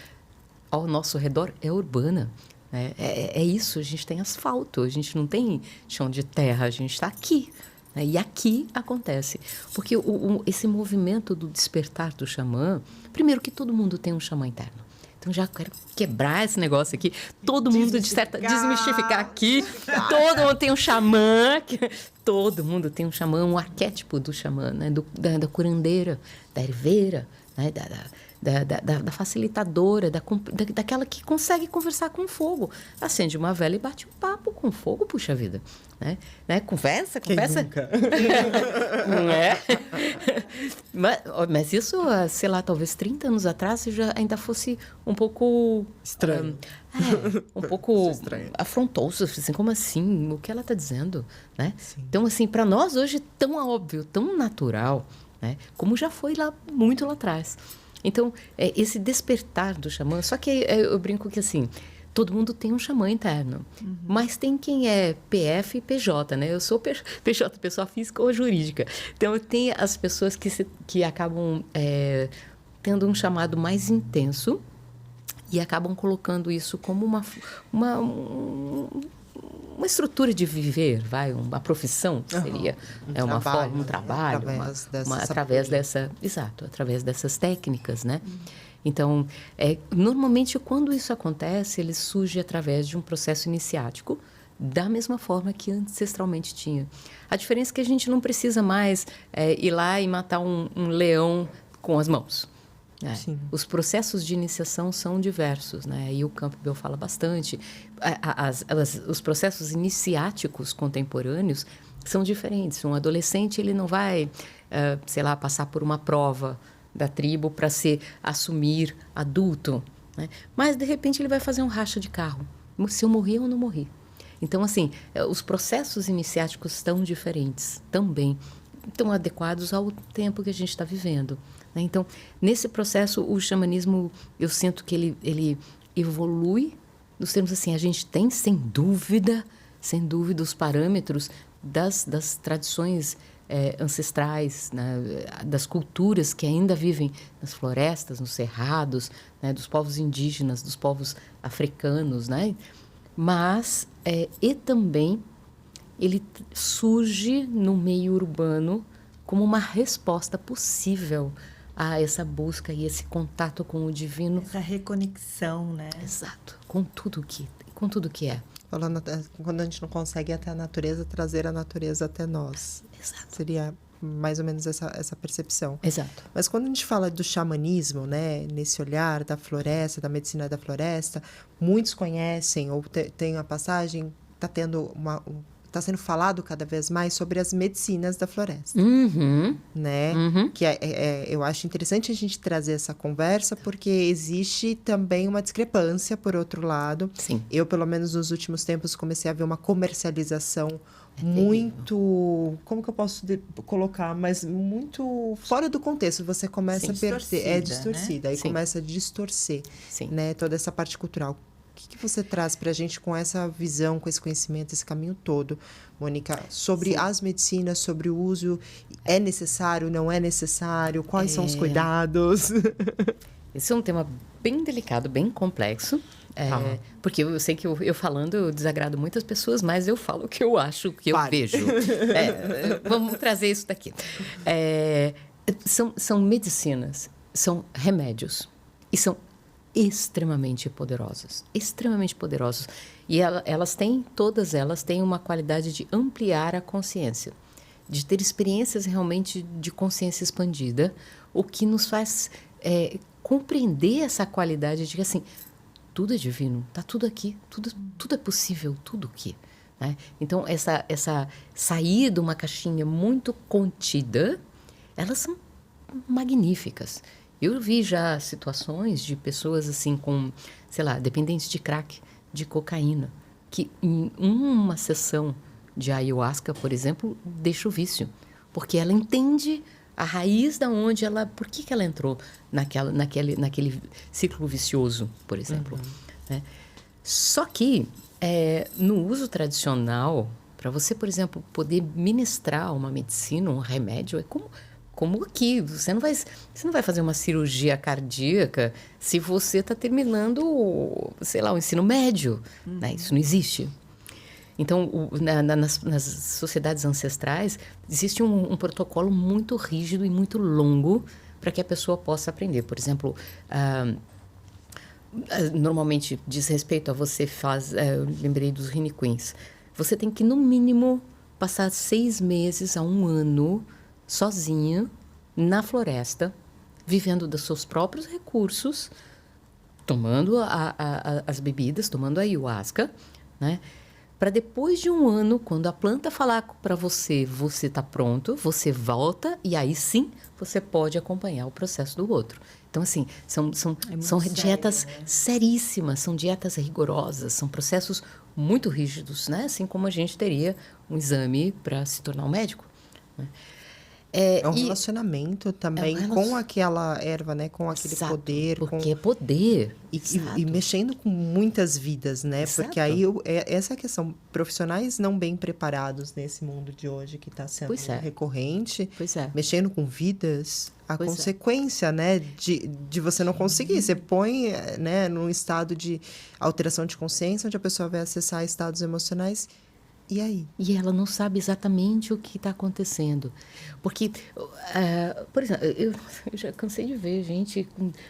ao nosso redor é urbana. É isso, a gente tem asfalto, a gente não tem chão de terra, a gente está aqui. Né? E aqui acontece. Porque esse movimento do despertar do xamã, primeiro que todo mundo tem um xamã interno. Então, já quero quebrar esse negócio aqui. Todo mundo, desmistificar aqui. Todo mundo tem um xamã. Todo mundo tem um xamã, um arquétipo do xamã, né? Da curandeira, da herveira, né? Da facilitadora, daquela que consegue conversar com o fogo. Acende uma vela e bate um papo com o fogo, puxa vida. Né? Conversa. Quem nunca? Não é? Mas isso, sei lá, talvez 30 anos atrás, já ainda fosse um pouco... estranho. Um pouco afrontoso, assim, como assim? O que ela está dizendo? Né? Então, assim, para nós hoje é tão óbvio, tão natural, né? Como já foi muito lá atrás. Então, esse despertar do xamã... Só que eu brinco que, assim, todo mundo tem um xamã interno. Uhum. Mas tem quem é PF e PJ, né? Eu sou PJ, pessoa física ou jurídica. Então, tem as pessoas que acabam tendo um chamado mais intenso e acabam colocando isso como uma estrutura de viver, uma profissão, seria um trabalho, através dessas técnicas, né? Então, normalmente, quando isso acontece, ele surge através de um processo iniciático, da mesma forma que ancestralmente tinha. A diferença é que a gente não precisa mais ir lá e matar um leão com as mãos. Os processos de iniciação são diversos, né? E o Campbell fala bastante. Os processos iniciáticos contemporâneos são diferentes. Um adolescente, ele não vai, sei lá, passar por uma prova da tribo para assumir adulto, né? Mas, de repente, ele vai fazer um racha de carro. Se eu morri ou não morri. Então, assim, os processos iniciáticos estão diferentes também. Estão adequados ao tempo que a gente está vivendo. Né? Então, nesse processo, o xamanismo, eu sinto que ele evolui nos termos assim, a gente tem, sem dúvida, os parâmetros das tradições ancestrais, né? Das culturas que ainda vivem nas florestas, nos cerrados, né? Dos povos indígenas, dos povos africanos, né? Mas, e também, ele surge no meio urbano como uma resposta possível a essa busca e esse contato com o divino. Essa reconexão, né? Exato, com tudo que é. Falando quando a gente não consegue até a natureza, trazer a natureza até nós. Exato. Seria mais ou menos essa percepção. Exato. Mas quando a gente fala do xamanismo, né, nesse olhar da floresta, da medicina da floresta, muitos conhecem ou tem a passagem, está sendo falado cada vez mais sobre as medicinas da floresta. Uhum. Né? Uhum. Que eu acho interessante a gente trazer essa conversa, porque existe também uma discrepância, por outro lado. Sim. Eu, pelo menos nos últimos tempos, comecei a ver uma comercialização muito... Como que eu posso colocar? Mas muito fora do contexto. Você começa a perder... É distorcida. Né? Aí começa a distorcer, né, toda essa parte cultural. O que você traz para a gente com essa visão, com esse conhecimento, esse caminho todo, Mônica, sobre as medicinas, sobre o uso? É necessário, não é necessário? Quais são os cuidados? Esse é um tema bem delicado, bem complexo. Porque eu sei que eu falando, eu desagrado muitas pessoas, mas eu falo o que eu acho, o que eu vejo. Vamos trazer isso daqui. São medicinas, são remédios e são extremamente poderosos. E todas elas têm uma qualidade de ampliar a consciência, de ter experiências realmente de consciência expandida, o que nos faz compreender essa qualidade de que, assim, tudo é divino, está tudo aqui, tudo é possível, tudo aqui. Né? Então, essa sair de uma caixinha muito contida, elas são magníficas. Eu vi já situações de pessoas assim com, sei lá, dependentes de crack, de cocaína, que em uma sessão de ayahuasca, por exemplo, deixa o vício. Porque ela entende a raiz da onde ela... Por que ela entrou naquele ciclo vicioso, por exemplo. Né? Só que, no uso tradicional, para você, por exemplo, poder ministrar uma medicina, um remédio, é como aqui. Você não vai fazer uma cirurgia cardíaca se você está terminando, sei lá, o ensino médio. Né? Isso não existe. Então, nas sociedades ancestrais, existe um protocolo muito rígido e muito longo para que a pessoa possa aprender. Por exemplo, normalmente diz respeito a você eu lembrei dos Riniquins. Você tem que, no mínimo, passar 6 meses a 1 ano sozinha na floresta, vivendo dos seus próprios recursos, tomando as bebidas, tomando a ayahuasca, né? Para depois de 1 ano, quando a planta falar para você está pronto, você volta e aí sim você pode acompanhar o processo do outro. Então, assim, são dietas seríssimas, são dietas rigorosas, são processos muito rígidos, né? Assim como a gente teria um exame para se tornar um médico. Né? É um relacionamento também com aquela erva, né? Com aquele poder. Porque é poder. E mexendo com muitas vidas, né? Exato. Porque aí essa questão, profissionais não bem preparados nesse mundo de hoje que está sendo recorrente, mexendo com vidas, a consequência, né? De você não conseguir. Você põe, né, num estado de alteração de consciência, onde a pessoa vai acessar estados emocionais. E aí? E ela não sabe exatamente o que está acontecendo. Porque, por exemplo, eu já cansei de ver gente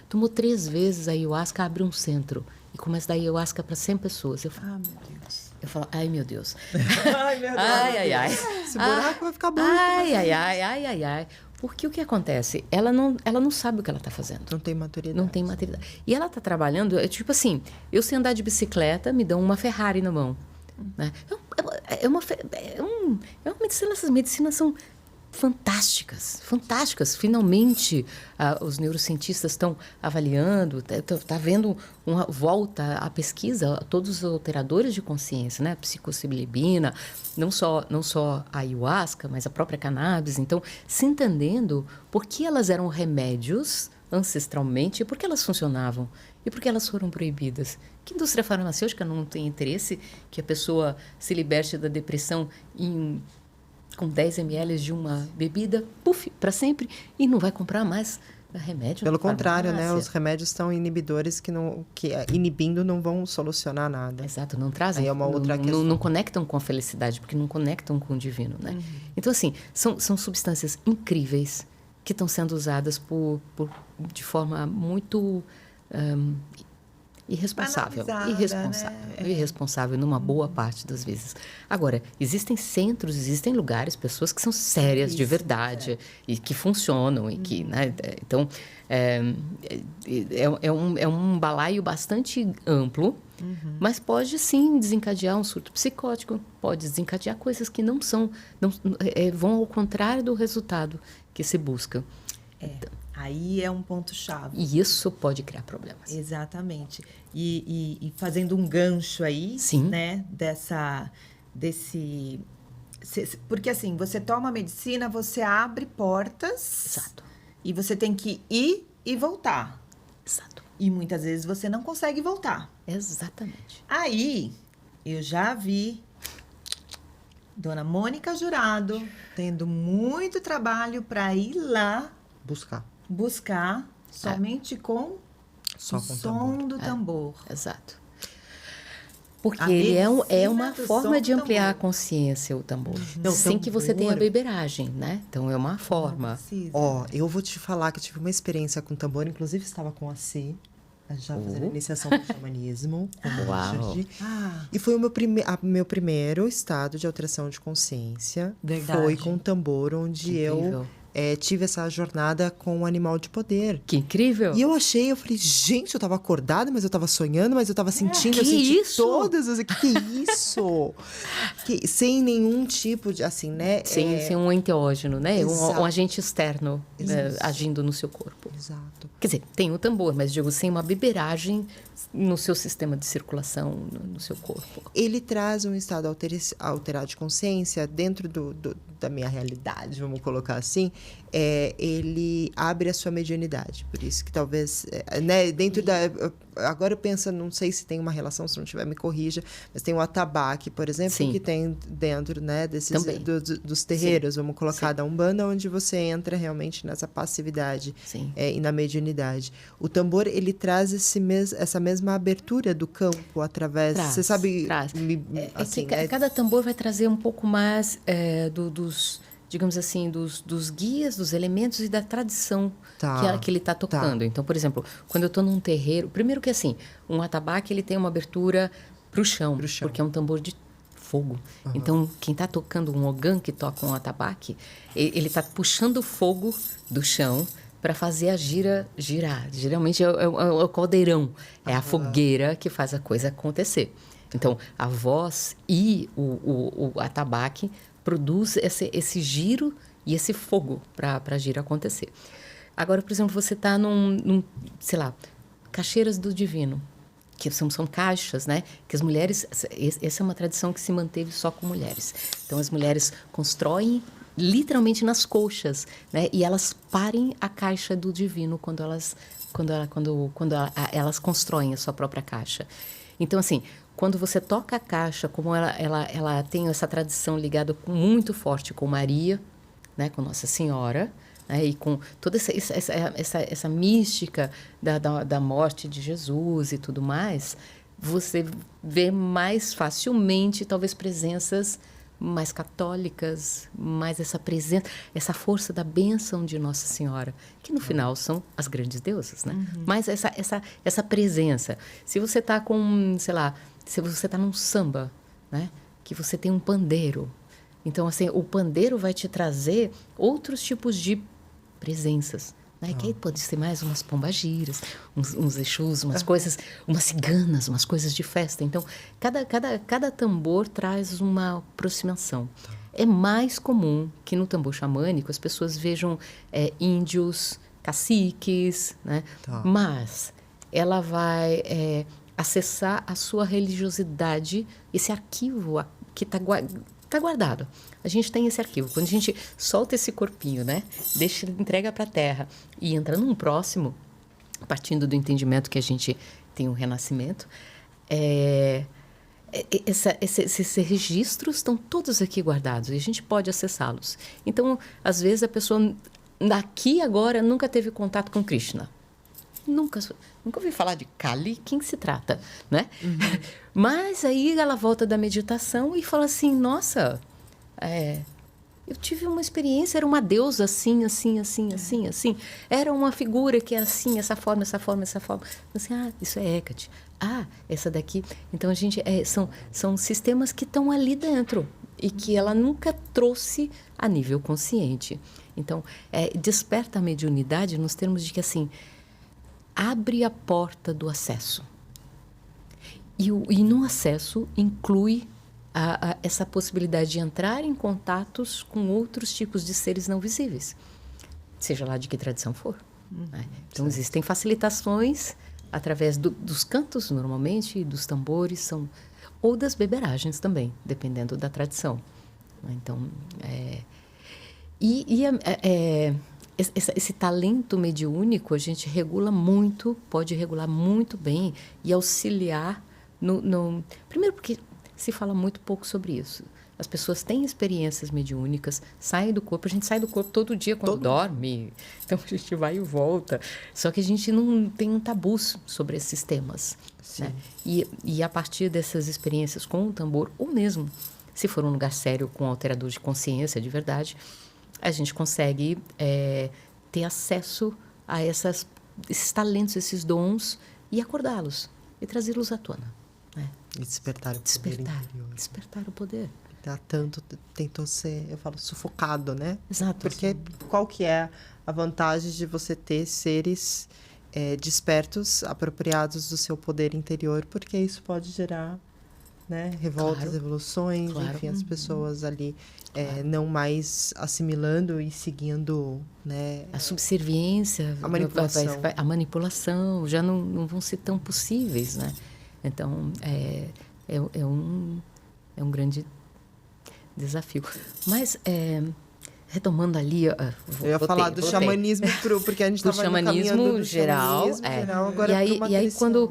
tomou 3 vezes a ayahuasca, abre um centro e começa a dar ayahuasca para 100 pessoas. Eu falo, meu Deus. Eu falo, ai, meu Deus. Ai, meu Deus. Ai. Esse buraco vai ficar bom. Ai. Porque o que acontece? Ela não sabe o que ela está fazendo. Não tem maturidade. Não tem maturidade. E ela está trabalhando, tipo assim, eu sei andar de bicicleta, me dão uma Ferrari na mão. Né? É uma medicina, essas medicinas são fantásticas. Finalmente, os neurocientistas estão avaliando, está havendo uma volta à pesquisa, todos os alteradores de consciência, né? Psilocibina, não só a ayahuasca, mas a própria cannabis. Então, se entendendo por que elas eram remédios ancestralmente, por que elas funcionavam e por que elas foram proibidas. Que a indústria farmacêutica não tem interesse que a pessoa se liberte da depressão com 10 ml de uma bebida, para sempre, e não vai comprar mais remédio? Pelo contrário, né? Os remédios são inibidores que inibindo não vão solucionar nada. Exato, não trazem. Aí é uma outra questão. Não conectam com a felicidade, porque não conectam com o divino, né? Então, assim, são substâncias incríveis que estão sendo usadas de forma muito irresponsável. Irresponsável numa boa parte das vezes. Agora, existem centros, existem lugares, pessoas que são sérias de verdade e que funcionam e que, né? Então, é um balaio bastante amplo, mas pode sim desencadear um surto psicótico, pode desencadear coisas que vão ao contrário do resultado que se busca. Então, aí é um ponto-chave. E isso pode criar problemas. Exatamente. E fazendo um gancho aí, né, porque assim, você toma medicina, você abre portas. Exato. E você tem que ir e voltar. Exato. E muitas vezes você não consegue voltar. Exatamente. Aí, eu já vi Dona Mônica Jurado tendo muito trabalho para ir lá buscar somente com o som do tambor. Exato. Porque ele é uma forma de ampliar a consciência, o tambor. Sem que você tenha beberagem, né? Então, é uma forma. Eu vou te falar que eu tive uma experiência com tambor. Inclusive, estava com a C. Já fazendo a iniciação do xamanismo. Uau! E foi o meu primeiro estado de alteração de consciência. Verdade. Foi com o tambor, onde eu tive essa jornada com o animal de poder. Que incrível! E eu falei, gente, eu tava acordada, mas eu tava sonhando, mas eu tava sentindo, eu senti isso? todas as... Que isso? Sem nenhum tipo de, assim, né? Sem um enteógeno, né? Um agente externo agindo no seu corpo. Exato. Quer dizer, tem o tambor, mas digo, sem uma biberagem no seu sistema de circulação, no seu corpo. Ele traz um estado alterado de consciência dentro da minha realidade, vamos colocar assim. Ele abre a sua mediunidade. Por isso que talvez, né, dentro da... Agora eu penso, não sei se tem uma relação, se não tiver, me corrija, mas tem o atabaque, por exemplo, Sim. que tem dentro, né, desses dos terreiros, Sim. vamos colocar, Sim. da Umbanda, onde você entra realmente nessa passividade e na mediunidade. O tambor, ele traz essa mesma abertura do campo através... Você sabe... Assim, cada tambor vai trazer um pouco mais digamos assim, dos guias, dos elementos e da tradição que ele está tocando. Então, por exemplo, quando eu estou num terreiro... Primeiro que assim, um atabaque ele tem uma abertura para o chão, porque é um tambor de fogo. Uhum. Então, quem está tocando um ogã que toca um atabaque, ele está puxando o fogo do chão para fazer a gira girar. Geralmente é o caldeirão, é a fogueira que faz a coisa acontecer. Então, a voz e o atabaque produz esse giro e esse fogo para a gira acontecer. Agora, por exemplo, você está sei lá, caixeiras do divino, que são caixas, né? Que as mulheres... Essa é uma tradição que se manteve só com mulheres. Então, as mulheres constroem literalmente nas coxas, né? E elas parem a caixa do divino quando elas constroem a sua própria caixa. Então, assim, quando você toca a caixa, como ela tem essa tradição ligada muito forte com Maria, né, com Nossa Senhora, né, e com toda essa mística da morte de Jesus e tudo mais, você vê mais facilmente, talvez, presenças mais católicas, mais essa presença, essa força da bênção de Nossa Senhora, que no final são as grandes deusas, né? Uhum. Mas essa presença. Se você está com, sei lá, se você está num samba, né? Que você tem um pandeiro. Então, assim, o pandeiro vai te trazer outros tipos de presenças, né? Que aí pode ser mais umas pombagiras, uns exus, umas coisas, umas ciganas, umas coisas de festa. Então, cada tambor traz uma aproximação. É mais comum que no tambor xamânico as pessoas vejam índios, caciques, né? Mas ela vai acessar a sua religiosidade, esse arquivo que está guardado. A gente tem esse arquivo. Quando a gente solta esse corpinho, né? Entrega para a Terra e entra num próximo, partindo do entendimento que a gente tem um renascimento, esses registros estão todos aqui guardados e a gente pode acessá-los. Então, às vezes, a pessoa daqui agora nunca teve contato com Krishna. Nunca ouvi falar de Kali, quem se trata, né? Uhum. Mas aí ela volta da meditação e fala assim, nossa, eu tive uma experiência, era uma deusa assim. Era uma figura que era assim, essa forma. Assim, isso é Hecate. Essa daqui. Então, a gente, são sistemas que estão ali dentro e que ela nunca trouxe a nível consciente. Então, desperta a mediunidade nos termos de que, assim, abre a porta do acesso. E no acesso inclui essa possibilidade de entrar em contatos com outros tipos de seres não visíveis, seja lá de que tradição for. Né? Então, existem facilitações através dos cantos, normalmente, e dos tambores, ou das beberagens também, dependendo da tradição. Então, esse talento mediúnico a gente pode regular muito bem e auxiliar primeiro porque se fala muito pouco sobre isso. As pessoas têm experiências mediúnicas, saem do corpo, a gente sai do corpo todo dia quando dorme, então a gente vai e volta. Só que a gente não tem um tabu sobre esses temas. Né? E a partir dessas experiências com o tambor, ou mesmo se for um lugar sério com alterador de consciência de verdade, a gente consegue ter acesso a esses talentos, esses dons e acordá-los e trazê-los à tona. Né? E despertar o poder interior. Despertar o poder. tentou ser, eu falo, sufocado, né? Exato. Porque qual que é a vantagem de você ter seres despertos, apropriados do seu poder interior? Porque isso pode gerar, né, revoltas, revoluções, enfim, as pessoas ali não mais assimilando e seguindo, né, a subserviência, a manipulação já não vão ser tão possíveis, né? Então, é um grande desafio. Mas, retomando ali... eu ia falar do xamanismo, porque a gente estava caminhando do geral. Agora e aí quando,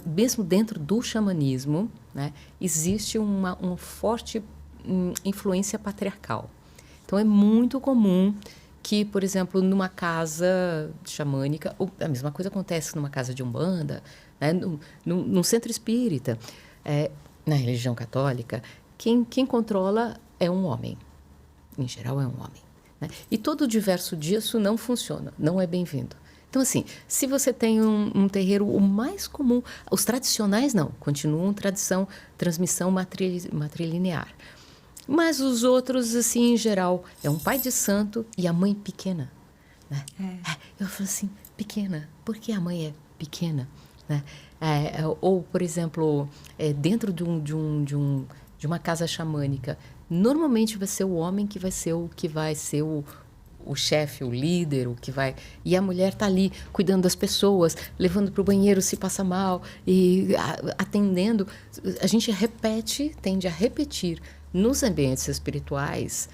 mesmo dentro do xamanismo, né, existe uma forte influência patriarcal. Então, é muito comum que, por exemplo, numa casa xamânica, a mesma coisa acontece numa casa de umbanda, né, num centro espírita, na religião católica, quem controla é um homem. Em geral, é um homem. Né? E todo o diverso disso não funciona, não é bem-vindo. Então, assim, se você tem um terreiro, o mais comum, os tradicionais não, continuam transmissão matrilinear. Mas os outros, assim, em geral, é um pai de santo e a mãe pequena. Né? Eu falo assim, pequena, por que a mãe é pequena? Né? Ou, por exemplo, dentro de uma casa xamânica, normalmente vai ser o homem que vai ser o chefe, o líder, o que vai... E a mulher está ali cuidando das pessoas, levando para o banheiro se passa mal e atendendo. A gente tende a repetir nos ambientes espirituais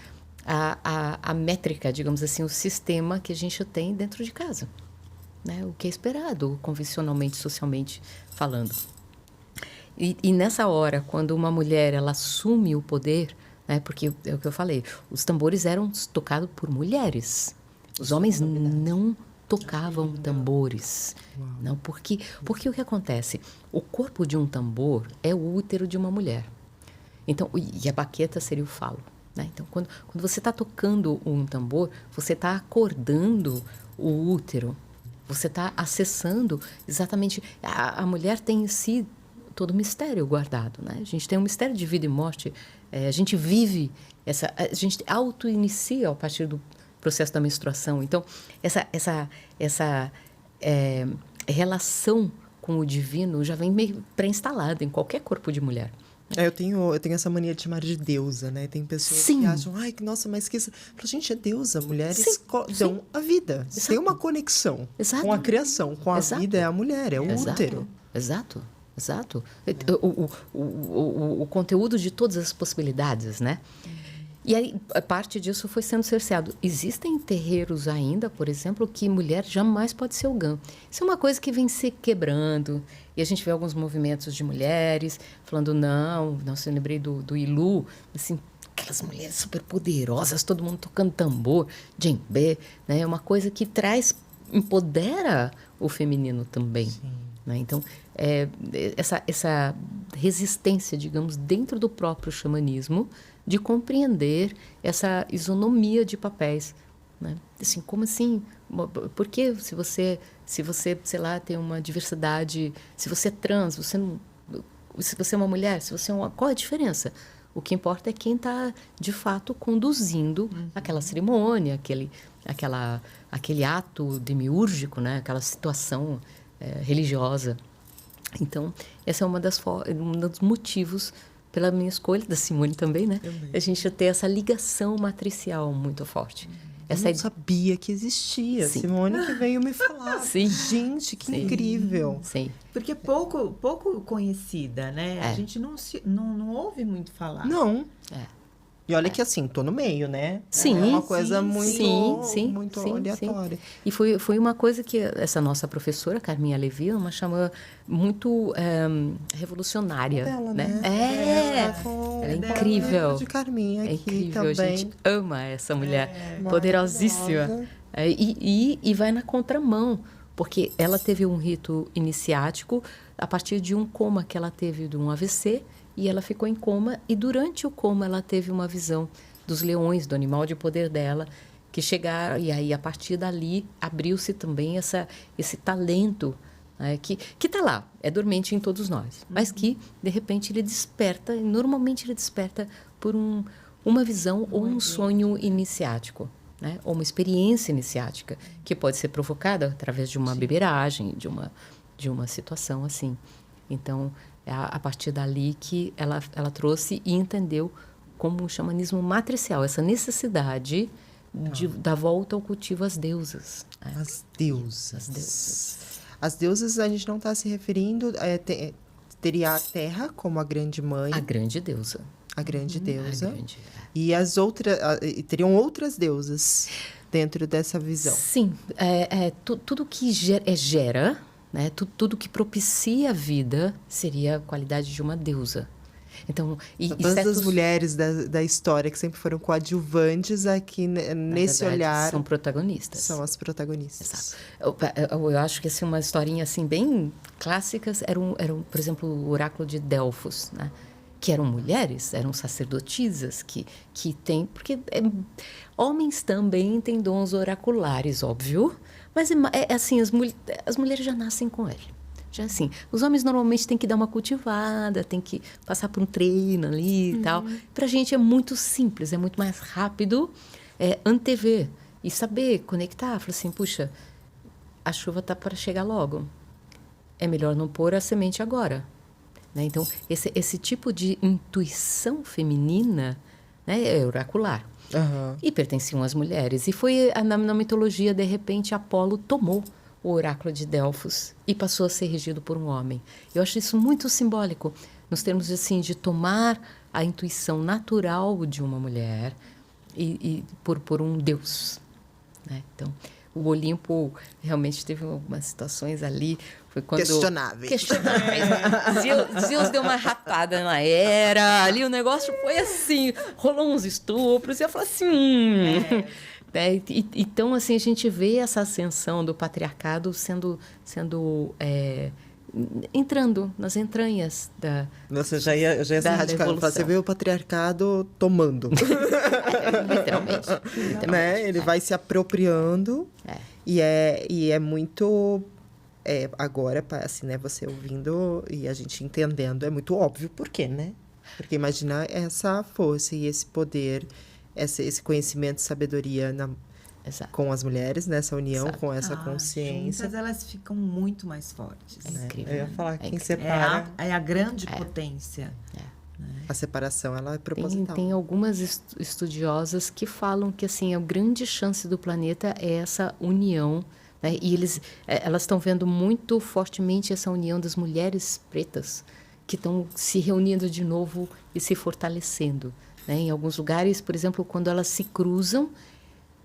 a métrica, digamos assim, o sistema que a gente tem dentro de casa. Né? O que é esperado, convencionalmente, socialmente falando. E nessa hora, quando uma mulher ela assume o poder, né, porque é o que eu falei, os tambores eram tocados por mulheres. Os homens não tocavam tambores. Não, porque o que acontece? O corpo de um tambor é o útero de uma mulher. Então, e a baqueta seria o falo. Né? Então, quando você está tocando um tambor, você está acordando o útero. Você está acessando exatamente... A mulher tem em si todo o mistério guardado. Né? A gente tem um mistério de vida e morte. A gente vive, a gente auto-inicia a partir do processo da menstruação. Então, essa relação com o divino já vem meio pré-instalada em qualquer corpo de mulher. Eu tenho essa mania de chamar de deusa, né? Tem pessoas que acham, nossa, mas que isso... Gente, é deusa. Mulheres dão a vida. Exato. Tem uma conexão com a criação, com a vida, é a mulher, é o útero. Exato. O conteúdo de todas as possibilidades, né? E aí, parte disso foi sendo cerceado. Existem terreiros ainda, por exemplo, que mulher jamais pode ser ogã. Isso é uma coisa que vem se quebrando. E a gente vê alguns movimentos de mulheres falando, não, se eu lembrei do Ilu, assim, aquelas mulheres super poderosas, todo mundo tocando tambor, djembe, né? É uma coisa que empodera o feminino também. Né? Então, essa resistência, digamos, dentro do próprio xamanismo, de compreender essa isonomia de papéis. Né? Assim, como assim? Por que se você, sei lá, tem uma diversidade, se você é trans, se você é uma mulher, se você é qual é a diferença? O que importa é quem está, de fato, conduzindo aquela cerimônia, aquele ato demiúrgico, né? Aquela situação religiosa. Então, essa é um dos motivos pela minha escolha, da Simone também, né? A gente ter essa ligação matricial muito forte. Eu não sabia que existia. Sim. Simone que veio me falar. Sim. Gente, que incrível. Sim. Porque é pouco conhecida, né? A gente não ouve muito falar. Não. E olha que assim, tô no meio, né? Sim. É uma coisa muito aleatória. E foi uma coisa que essa nossa professora, Carminha Levi, uma chama muito revolucionária. Dela, né? Ela é incrível. De Carminha aqui incrível, também. A gente ama essa mulher poderosíssima. E vai na contramão, porque ela teve um rito iniciático a partir de um coma que ela teve de um AVC, e ela ficou em coma, e durante o coma ela teve uma visão dos leões, do animal de poder dela, que chegaram, e aí a partir dali abriu-se também esse talento né, que está lá, é dormente em todos nós, mas que, de repente, ele desperta, e normalmente ele desperta por uma visão ou um sonho iniciático, né, ou uma experiência iniciática, que pode ser provocada através de uma beberagem, de uma situação assim. Então, é a partir dali que ela trouxe e entendeu como um xamanismo matricial, essa necessidade da volta ao cultivo às deusas. Né? As deusas. As deusas. As deusas, a gente não está se referindo... teria a Terra como a grande mãe. A grande deusa. A grande deusa. A grande, E teriam outras deusas dentro dessa visão. Sim. Tudo que gera, né? Tudo que propicia a vida seria a qualidade de uma deusa. Então, todas as mulheres da história que sempre foram coadjuvantes aqui nesse olhar são protagonistas. São as protagonistas. Exato. Eu acho que assim, uma historinha assim bem clássicas eram, por exemplo, o oráculo de Delfos, né? Que eram mulheres, eram sacerdotisas que têm, porque homens também têm dons oraculares, óbvio, mas assim, as mulheres já nascem com ele. Já assim, os homens normalmente têm que dar uma cultivada, têm que passar por um treino ali e tal. Pra gente é muito simples, é muito mais rápido antever e saber conectar. Falar assim, puxa, a chuva tá para chegar logo. É melhor não pôr a semente agora. Né? Então, esse tipo de intuição feminina, né, é oracular. Uhum. E pertenciam às mulheres. E foi na mitologia, de repente, Apolo tomou o oráculo de Delfos e passou a ser regido por um homem. Eu acho isso muito simbólico, nos termos assim, de tomar a intuição natural de uma mulher e por um deus. Né? Então, o Olimpo realmente teve algumas situações ali. Foi quando... Questionáveis. Zeus deu uma rapada na Hera, ali o negócio foi assim, rolou uns estupros, e eu falei assim... Então, assim, a gente vê essa ascensão do patriarcado sendo entrando nas entranhas da... Nossa, eu já ia ser radical. Você vê o patriarcado tomando. Literalmente. Né? Ele vai se apropriando. E é muito... agora, assim, né? Você ouvindo e a gente entendendo, é muito óbvio por quê, né? Porque imagina essa força e esse poder... Esse conhecimento e sabedoria com as mulheres, nessa união, com essa consciência. Juntas elas ficam muito mais fortes. É incrível. Eu ia falar, quem separa... É a grande potência. A separação, ela é proposital. Tem algumas estudiosas que falam que, assim, a grande chance do planeta é essa união, né? E elas estão vendo muito fortemente essa união das mulheres pretas que estão se reunindo de novo e se fortalecendo. Né? Em alguns lugares, por exemplo, quando elas se cruzam,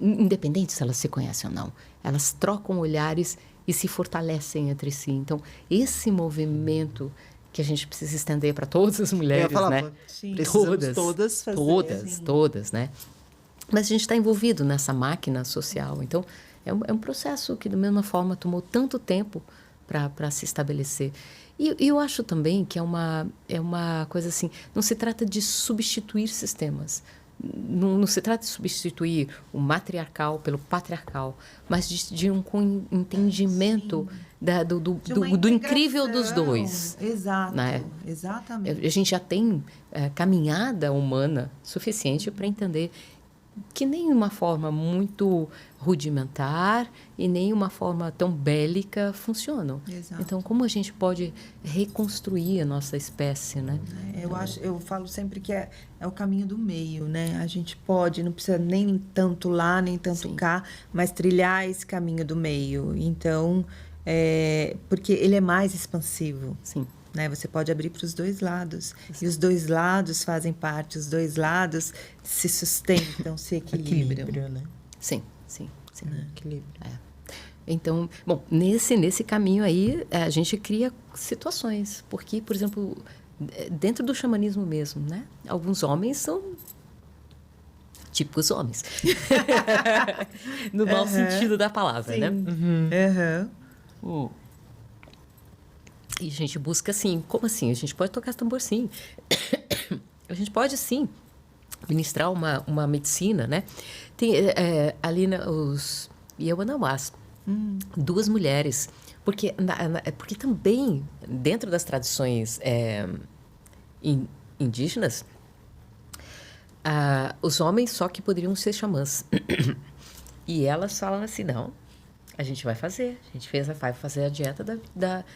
independente se elas se conhecem ou não, elas trocam olhares e se fortalecem entre si. Então, esse movimento que a gente precisa estender para todas as mulheres, né? Sim. Precisamos Todas, né? Mas a gente está envolvido nessa máquina social. Então, é um processo que, da mesma forma, tomou tanto tempo para se estabelecer. E eu acho também que é uma coisa assim, não se trata de substituir sistemas, não se trata de substituir o matriarcal pelo patriarcal, mas de um entendimento do incrível dos dois. Exato, né? Exatamente. A gente já tem caminhada humana suficiente para entender que nem uma forma muito rudimentar e nem uma forma tão bélica funcionam. Exato. Então, como a gente pode reconstruir a nossa espécie, né? Eu falo sempre que é o caminho do meio, né? A gente pode, não precisa nem tanto lá, nem tanto cá, mas trilhar esse caminho do meio. Então, porque ele é mais expansivo. Sim. Né? Você pode abrir para os dois lados. Exato. E os dois lados fazem parte, os dois lados se sustentam, se equilibram. Equilíbrio, né? Sim. Equilíbrio. Então, bom, nesse caminho aí, a gente cria situações. Porque, por exemplo, dentro do xamanismo mesmo, né? Alguns homens são típicos homens. No mau sentido da palavra, sim. Né? Uhum. E a gente busca, assim, como assim? A gente pode tocar tambor, sim. A gente pode, sim, ministrar uma medicina, né? Tem ali os Yawanawás, duas mulheres Porque também, dentro das tradições indígenas, os homens só que poderiam ser xamãs. E elas falam assim, não, a gente vai fazer. A gente vai fazer a dieta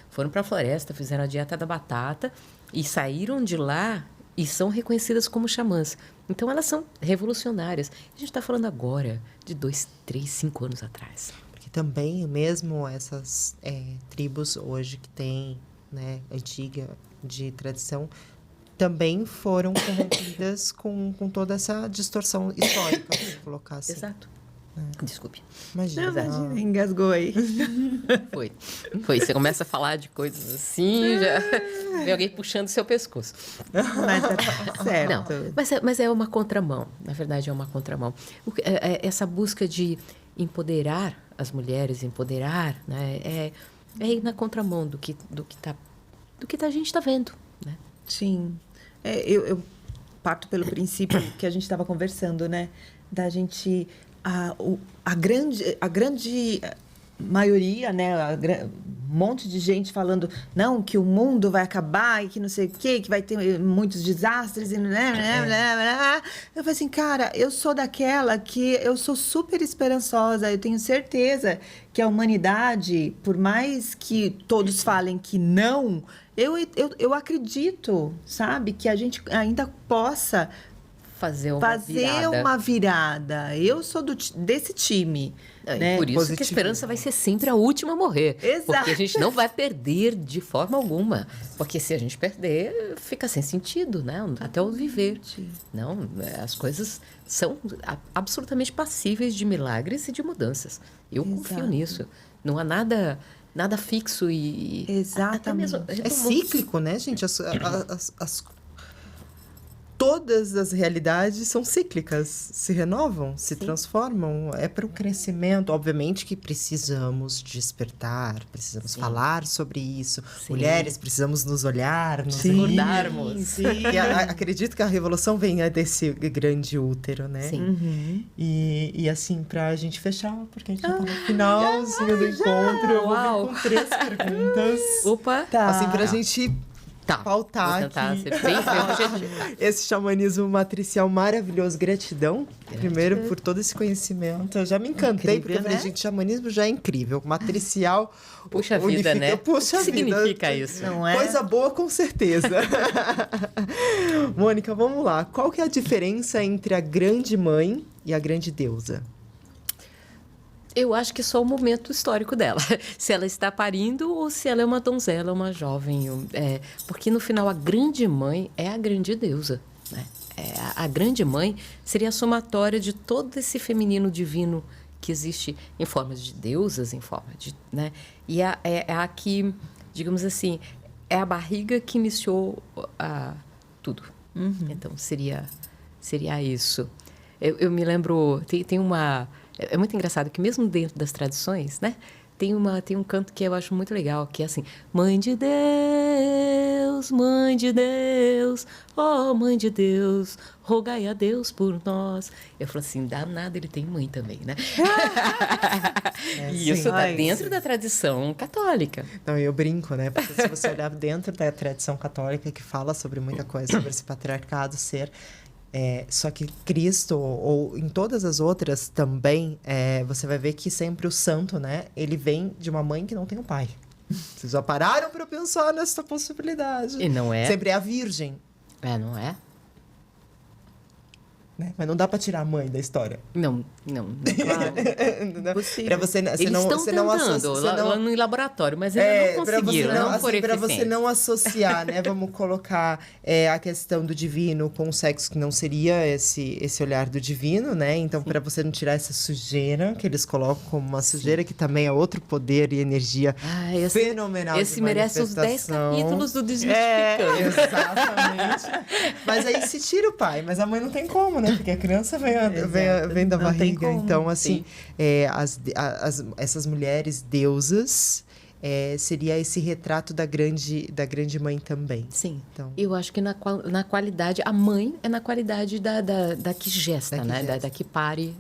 foram para a floresta, fizeram a dieta da batata e saíram de lá e são reconhecidas como xamãs. Então, elas são revolucionárias. A gente está falando agora de 2, 3, 5 anos atrás. Porque também, mesmo essas tribos hoje que tem, né, antiga, de tradição, também foram corrompidas com toda essa distorção histórica, vou colocar assim. Exato. Desculpe. Imagina, engasgou aí. Foi. Você começa a falar de coisas assim, já vem alguém puxando seu pescoço. Mas tá certo. Não, mas é uma contramão. Na verdade, é uma contramão. Essa busca de empoderar as mulheres, né, é ir na contramão do que a gente está vendo, né? Sim. Eu parto pelo princípio que a gente estava conversando, né? Da gente... A grande maioria, né, um monte de gente falando não, que o mundo vai acabar e que não sei o quê, que vai ter muitos desastres e eu falei assim, cara, eu sou daquela que eu sou super esperançosa, eu tenho certeza que a humanidade, por mais que todos falem que não, eu acredito, sabe, que a gente ainda possa fazer uma virada. Eu sou desse time. Né? Por isso que a esperança vai ser sempre a última a morrer. Exato. Porque a gente não vai perder de forma alguma. Porque se a gente perder, fica sem sentido, né? Até o viver. Não, as coisas são absolutamente passíveis de milagres e de mudanças. Eu confio nisso. Não há nada fixo e... Exatamente. É cíclico, né, gente? Todas as realidades são cíclicas, se renovam, se transformam. É para o crescimento. Obviamente que precisamos despertar, precisamos falar sobre isso. Mulheres, precisamos nos olhar, nos recordarmos. E acredito que a revolução venha desse grande útero, né? Sim. Uhum. E assim, para a gente fechar, porque a gente já tá no finalzinho do encontro. Eu vou vir com 3 perguntas. Opa! Tá. Assim, para a gente... pautar vou tentar aqui ser bem objetivo. esse xamanismo matricial maravilhoso. Gratidão, primeiro, por todo esse conhecimento. Eu já me encantei, porque eu falei, gente, xamanismo já é incrível. Matricial... Puxa vida, né? Puxa o que vida. significa isso? Não é? Coisa boa, com certeza. Mônica, vamos lá. Qual que é a diferença entre a grande mãe e a grande deusa? Eu acho que só o momento histórico dela. Se ela está parindo ou se ela é uma donzela, uma jovem. Porque, no final, a grande mãe é a grande deusa, né? A grande mãe seria a somatória de todo esse feminino divino que existe em formas de deusas, em forma de... né? E é a que, digamos assim, é a barriga que iniciou tudo. Uhum. Então, seria isso. Eu me lembro... Tem uma... É muito engraçado que mesmo dentro das tradições, né? Tem um canto que eu acho muito legal, que é assim... Mãe de Deus, ó Mãe de Deus, rogai a Deus por nós. Eu falo assim, danado, ele tem mãe também, né? E isso está dentro da tradição católica. Não, eu brinco, né? Porque se você olhar dentro da tradição católica, que fala sobre muita coisa, sobre esse patriarcado ser... só que Cristo, ou em todas as outras também, você vai ver que sempre o santo, né? Ele vem de uma mãe que não tem um pai. Vocês já pararam para pensar nessa possibilidade. E não é? Sempre é a virgem. Não é? Né? Mas não dá para tirar a mãe da história. Não, claro. Para você, Eles estão tentando lá no laboratório, mas ainda não conseguiram, não foram para eficientes. você não associar, né? Vamos colocar a questão do divino com o sexo, que não seria esse olhar do divino, né? Então, para você não tirar essa sujeira, que eles colocam como uma sujeira, que também é outro poder e energia fenomenal. Esse merece os 10 capítulos do Desmistificando. Exatamente. Mas aí se tira o pai, mas a mãe não tem como, né? Porque a criança vem da barriga. Então, assim, essas mulheres deusas seria esse retrato da grande mãe também. Sim. Então, eu acho que na qualidade, a mãe é na qualidade da que gesta, né? Da que pare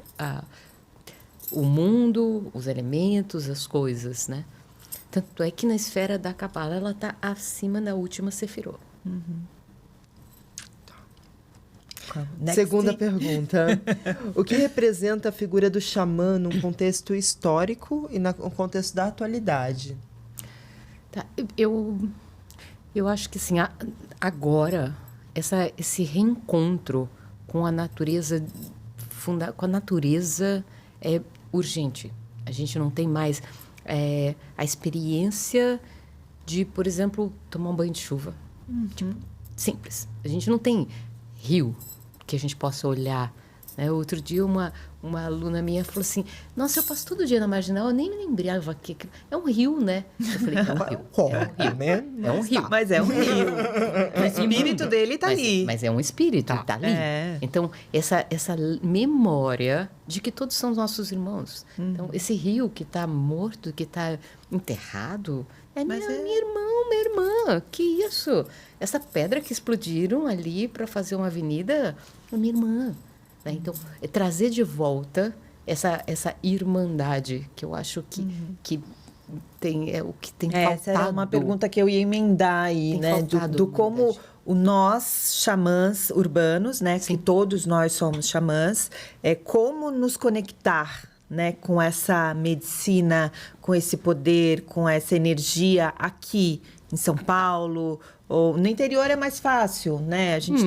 o mundo, os elementos, as coisas, né? Tanto é que na esfera da Cabala ela está acima da última Sefirot. Segunda pergunta. O que representa a figura do xamã num contexto histórico e no contexto da atualidade? Tá, eu acho que assim, agora esse reencontro com a natureza é urgente. A gente não tem mais a experiência de, por exemplo, tomar um banho de chuva. Tipo, simples. A gente não tem rio que a gente possa olhar. Outro dia uma aluna minha falou assim, nossa, eu passo todo dia na Marginal, eu nem me lembrava que é um rio, né? Eu falei, é um rio. Né? É um rio. Mas é um rio. O espírito dele está ali. Mas é um espírito, está ali. Então, essa memória de que todos são nossos irmãos. Então, esse rio que está morto, que está enterrado, minha irmã. Que isso? Essa pedra que explodiram ali para fazer uma avenida, é minha irmã. Então, trazer de volta essa irmandade, que eu acho que tem, o que tem faltado. Essa era uma pergunta que eu ia emendar aí, né? Do como nós, xamãs urbanos, né? Que todos nós somos xamãs, como nos conectar, né? Com essa medicina, com esse poder, com essa energia aqui em São Paulo. Ou no interior é mais fácil, né? A gente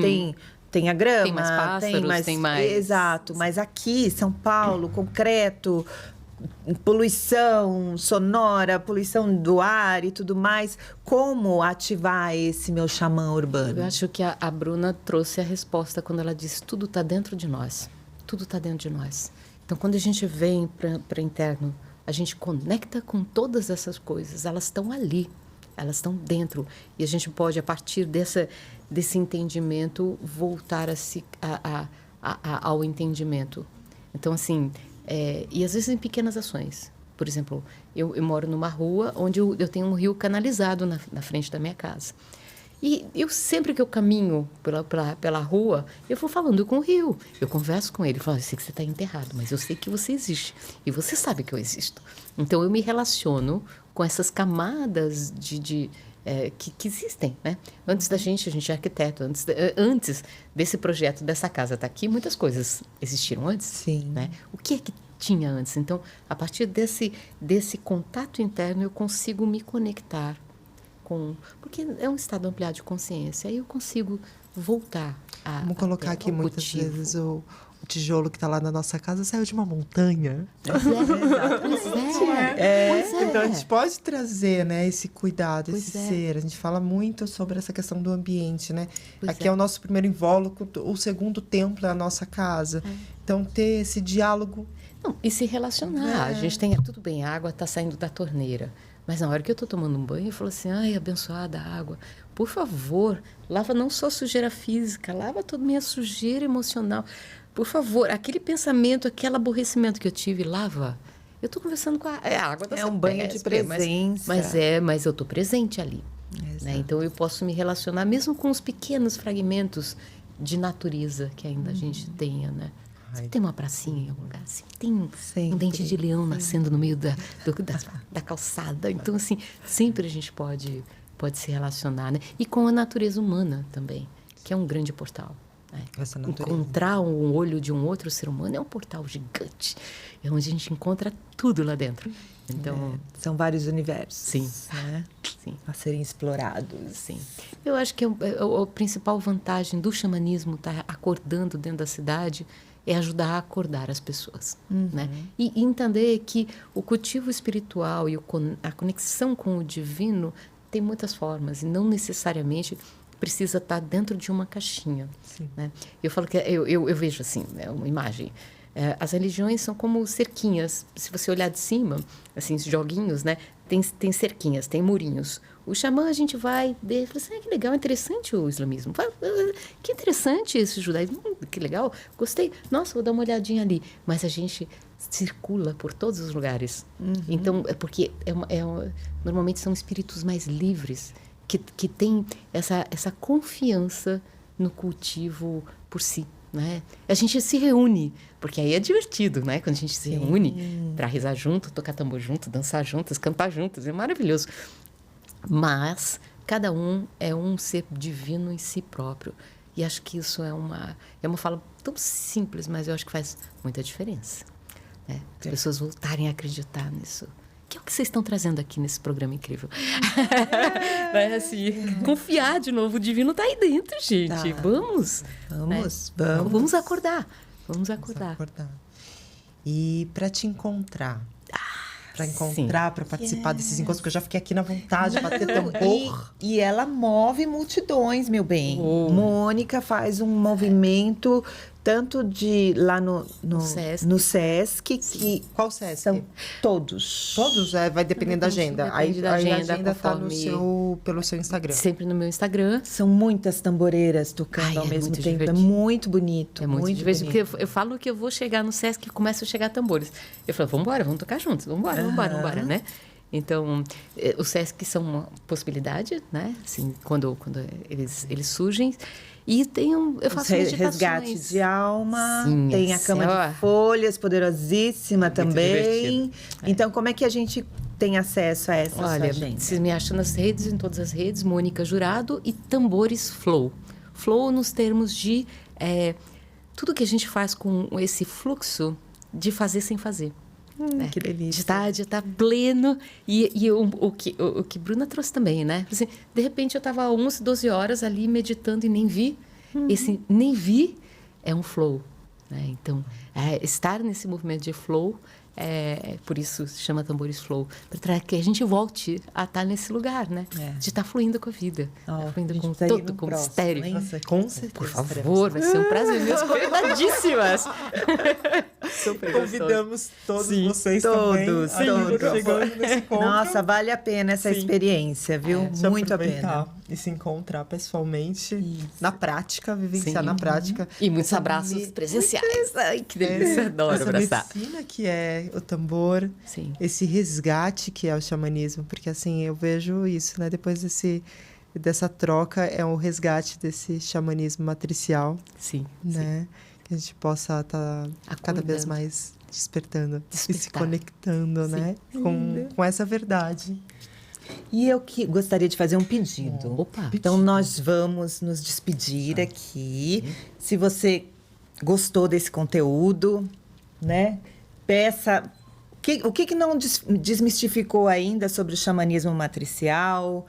tem a grama, tem mais pássaros, tem mais... Exato, mas aqui, São Paulo, concreto, poluição sonora, poluição do ar e tudo mais. Como ativar esse meu xamã urbano? Eu acho que a Bruna trouxe a resposta quando ela disse, tudo está dentro de nós. Tudo está dentro de nós. Então, quando a gente vem para interno, a gente conecta com todas essas coisas. Elas estão ali, elas estão dentro. E a gente pode, a partir desse entendimento, voltar ao entendimento. Então, assim, e às vezes em pequenas ações. Por exemplo, eu moro numa rua onde eu tenho um rio canalizado na frente da minha casa. E eu sempre que eu caminho pela rua, eu vou falando com o rio. Eu converso com ele, falo, eu sei que você está enterrado, mas eu sei que você existe. E você sabe que eu existo. Então, eu me relaciono com essas camadas que existem, né? Antes da gente é arquiteto. Antes desse projeto, dessa casa estar aqui, muitas coisas existiram antes. Sim. Né? O que é que tinha antes? Então, a partir desse contato interno, eu consigo me conectar porque é um estado ampliado de consciência. Aí eu consigo voltar Vamos colocar aqui muitas vezes o tijolo que está lá na nossa casa saiu de uma montanha. Pois é. Então a gente pode trazer, né, esse cuidado, esse ser. A gente fala muito sobre essa questão do ambiente, né? Aqui é o nosso primeiro invólucro, o segundo templo é a nossa casa. Então ter esse diálogo. Não, e se relacionar. A gente tem, tudo bem, a água está saindo da torneira. Mas na hora que eu estou tomando um banho, eu falo assim, ai, abençoada água, por favor, lava não só a sujeira física, lava toda a minha sujeira emocional. Por favor, aquele pensamento, aquele aborrecimento que eu tive, lava. Eu estou conversando com a água da um banho de presença. Mas eu estou presente ali. Né? Então, eu posso me relacionar mesmo com os pequenos fragmentos de natureza que ainda a gente tenha, né? Sempre tem uma pracinha em algum lugar, sempre tem um dente de leão nascendo no meio da calçada. Então, assim, sempre a gente pode se relacionar, né? E com a natureza humana também, que é um grande portal. Né? Encontrar um olho de um outro ser humano é um portal gigante, é onde a gente encontra tudo lá dentro. Então, são vários universos. Sim. Né? Sim. A serem explorados. Sim. Eu acho que a principal vantagem do xamanismo estar acordando dentro da cidade é ajudar a acordar as pessoas, né? E entender que o cultivo espiritual e a conexão com o divino tem muitas formas e não necessariamente precisa estar dentro de uma caixinha, né? Eu falo que eu vejo assim, né, uma imagem. As religiões são como cerquinhas. Se você olhar de cima, assim, os joguinhos, né? Tem cerquinhas, tem murinhos. O xamã, a gente vai e fala assim, que legal, interessante o islamismo. Que interessante esse judaísmo, que legal, gostei. Nossa, vou dar uma olhadinha ali. Mas a gente circula por todos os lugares. Então, é porque normalmente são espíritos mais livres, que têm essa confiança no cultivo por si, né? A gente se reúne, porque aí é divertido, né? Quando a gente se reúne para rezar junto, tocar tambor junto, dançar juntos, cantar juntos, é maravilhoso. Mas cada um é um ser divino em si próprio. E acho que isso é uma fala tão simples, mas eu acho que faz muita diferença, né? As pessoas voltarem a acreditar nisso. Que é o que vocês estão trazendo aqui nesse programa incrível. Vai assim, confiar de novo, o divino está aí dentro, gente. Tá. Vamos. Vamos acordar. Vamos acordar. E para te encontrar, para participar desses encontros, porque eu já fiquei aqui na vontade de bater tambor. E ela move multidões, meu bem. Mônica faz um movimento tanto de lá no Sesc que qual Sesc? são todos. Todos, vai dependendo da agenda. Depende da agenda, a agenda está conforme... pelo seu Instagram. Sempre no meu Instagram. São muitas tamboreiras tocando ao mesmo tempo. Divertido. É muito bonito. É muito divertido, bonito. porque eu falo que eu vou chegar no Sesc e começam a chegar tambores. Eu falo, vamos embora, vamos tocar juntos, vamos embora, né? Então, os Sesc são uma possibilidade, né? Assim, quando eles surgem. E eu faço meditações. Resgate de alma, Sim, tem a cama de folhas, poderosíssima também. Então, como é que a gente tem acesso a essa Olha, agenda? vocês me acham nas redes, em todas as redes, Mônica Jurado e Tambores Flow. Flow nos termos de tudo que a gente faz com esse fluxo de fazer sem fazer. Né? Que delícia. De estar pleno. E o que Bruna trouxe também, né? Assim, de repente eu estava 11, 12 horas ali meditando e nem vi. Esse nem vi é um flow. Né? Então, estar nesse movimento de flow, por isso se chama Tambores Flow, para que a gente volte a estar nesse lugar, né? De estar fluindo com a vida, fluindo com todo, com o mistério. Com certeza. Por favor, vai ser um prazer. Minhas convidadíssimas. Super Convidamos todos vocês também. Todos. Chegando nesse encontro. Nossa, vale a pena essa experiência, viu? Muito a pena. E se encontrar pessoalmente, na prática, vivenciar na prática. E muitos abraços presenciais. Ai, que delícia. Adoro abraçar. Essa medicina que é o tambor, esse resgate que é o xamanismo, porque assim, eu vejo isso, né? Depois dessa troca, é o resgate desse xamanismo matricial. Sim. Né? Que a gente possa estar cada vez mais despertando e se conectando, né? Com essa verdade. E eu gostaria de fazer um pedido. Opa! Então, nós vamos nos despedir aqui. Se você gostou desse conteúdo, né? Peça... O que não desmistificou ainda sobre o xamanismo matricial?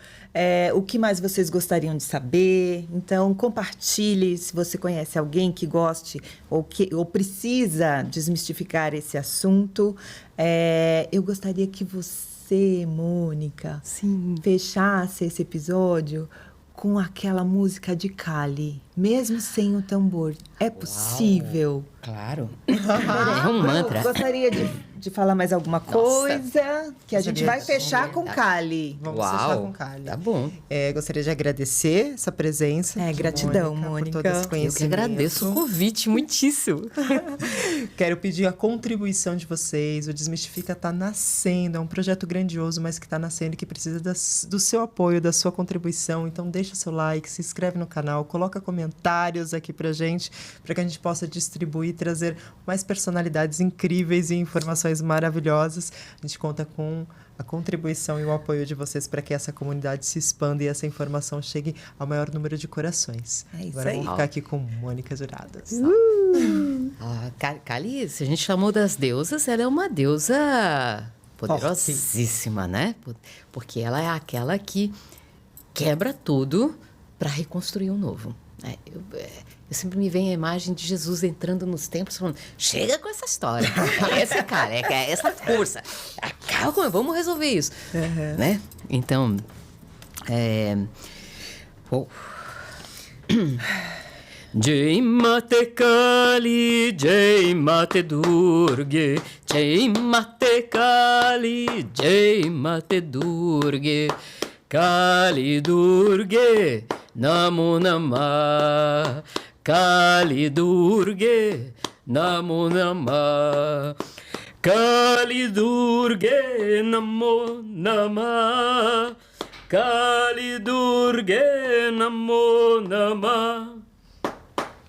O que mais vocês gostariam de saber? Então, compartilhe se você conhece alguém que goste ou precisa desmistificar esse assunto. Eu gostaria que você, Mônica, fechasse esse episódio com aquela música de Kali, mesmo sem o tambor. É possível? Claro. É um mantra. Gostaria de falar mais alguma coisa, que a gente vai fechar com Kali. Vamos fechar com Kali. Tá bom. Gostaria de agradecer essa presença. Gratidão, Mônica. Por todo esse conhecimento. Eu que agradeço o convite, muitíssimo. Quero pedir a contribuição de vocês. O Desmistifica está nascendo, é um projeto grandioso, mas que está nascendo e que precisa do seu apoio, da sua contribuição. Então, deixa seu like, se inscreve no canal, coloca comentários aqui pra gente, para que a gente possa distribuir, trazer mais personalidades incríveis e informações maravilhosas. A gente conta com a contribuição e o apoio de vocês para que essa comunidade se expanda e essa informação chegue ao maior número de corações. Agora vamos ficar aqui com Mônica Jurado. Kali, se a gente chamou das deusas, ela é uma deusa poderosíssima, né? Porque ela é aquela que quebra tudo para reconstruir um novo. Eu sempre me venho a imagem de Jesus entrando nos templos falando, chega com essa história, essa cara, essa força, calma, vamos resolver isso, né? Então, Jai Mate Kali, Jai Mate Durge, Jai Mate Kali, Jai Mate Durge, Kali Durge, Namo Namah, Kali Durge, Namo Namah, Kali Durge, Namo Namah, Kali Durge, Namo Namah,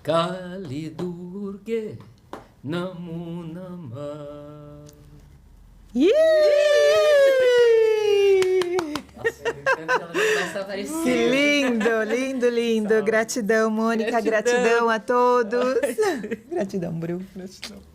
Kali Durge. Namge, Namo Namah. Que lindo, lindo, lindo. Gratidão, Mônica. Gratidão a todos. Gratidão, Bru. Gratidão.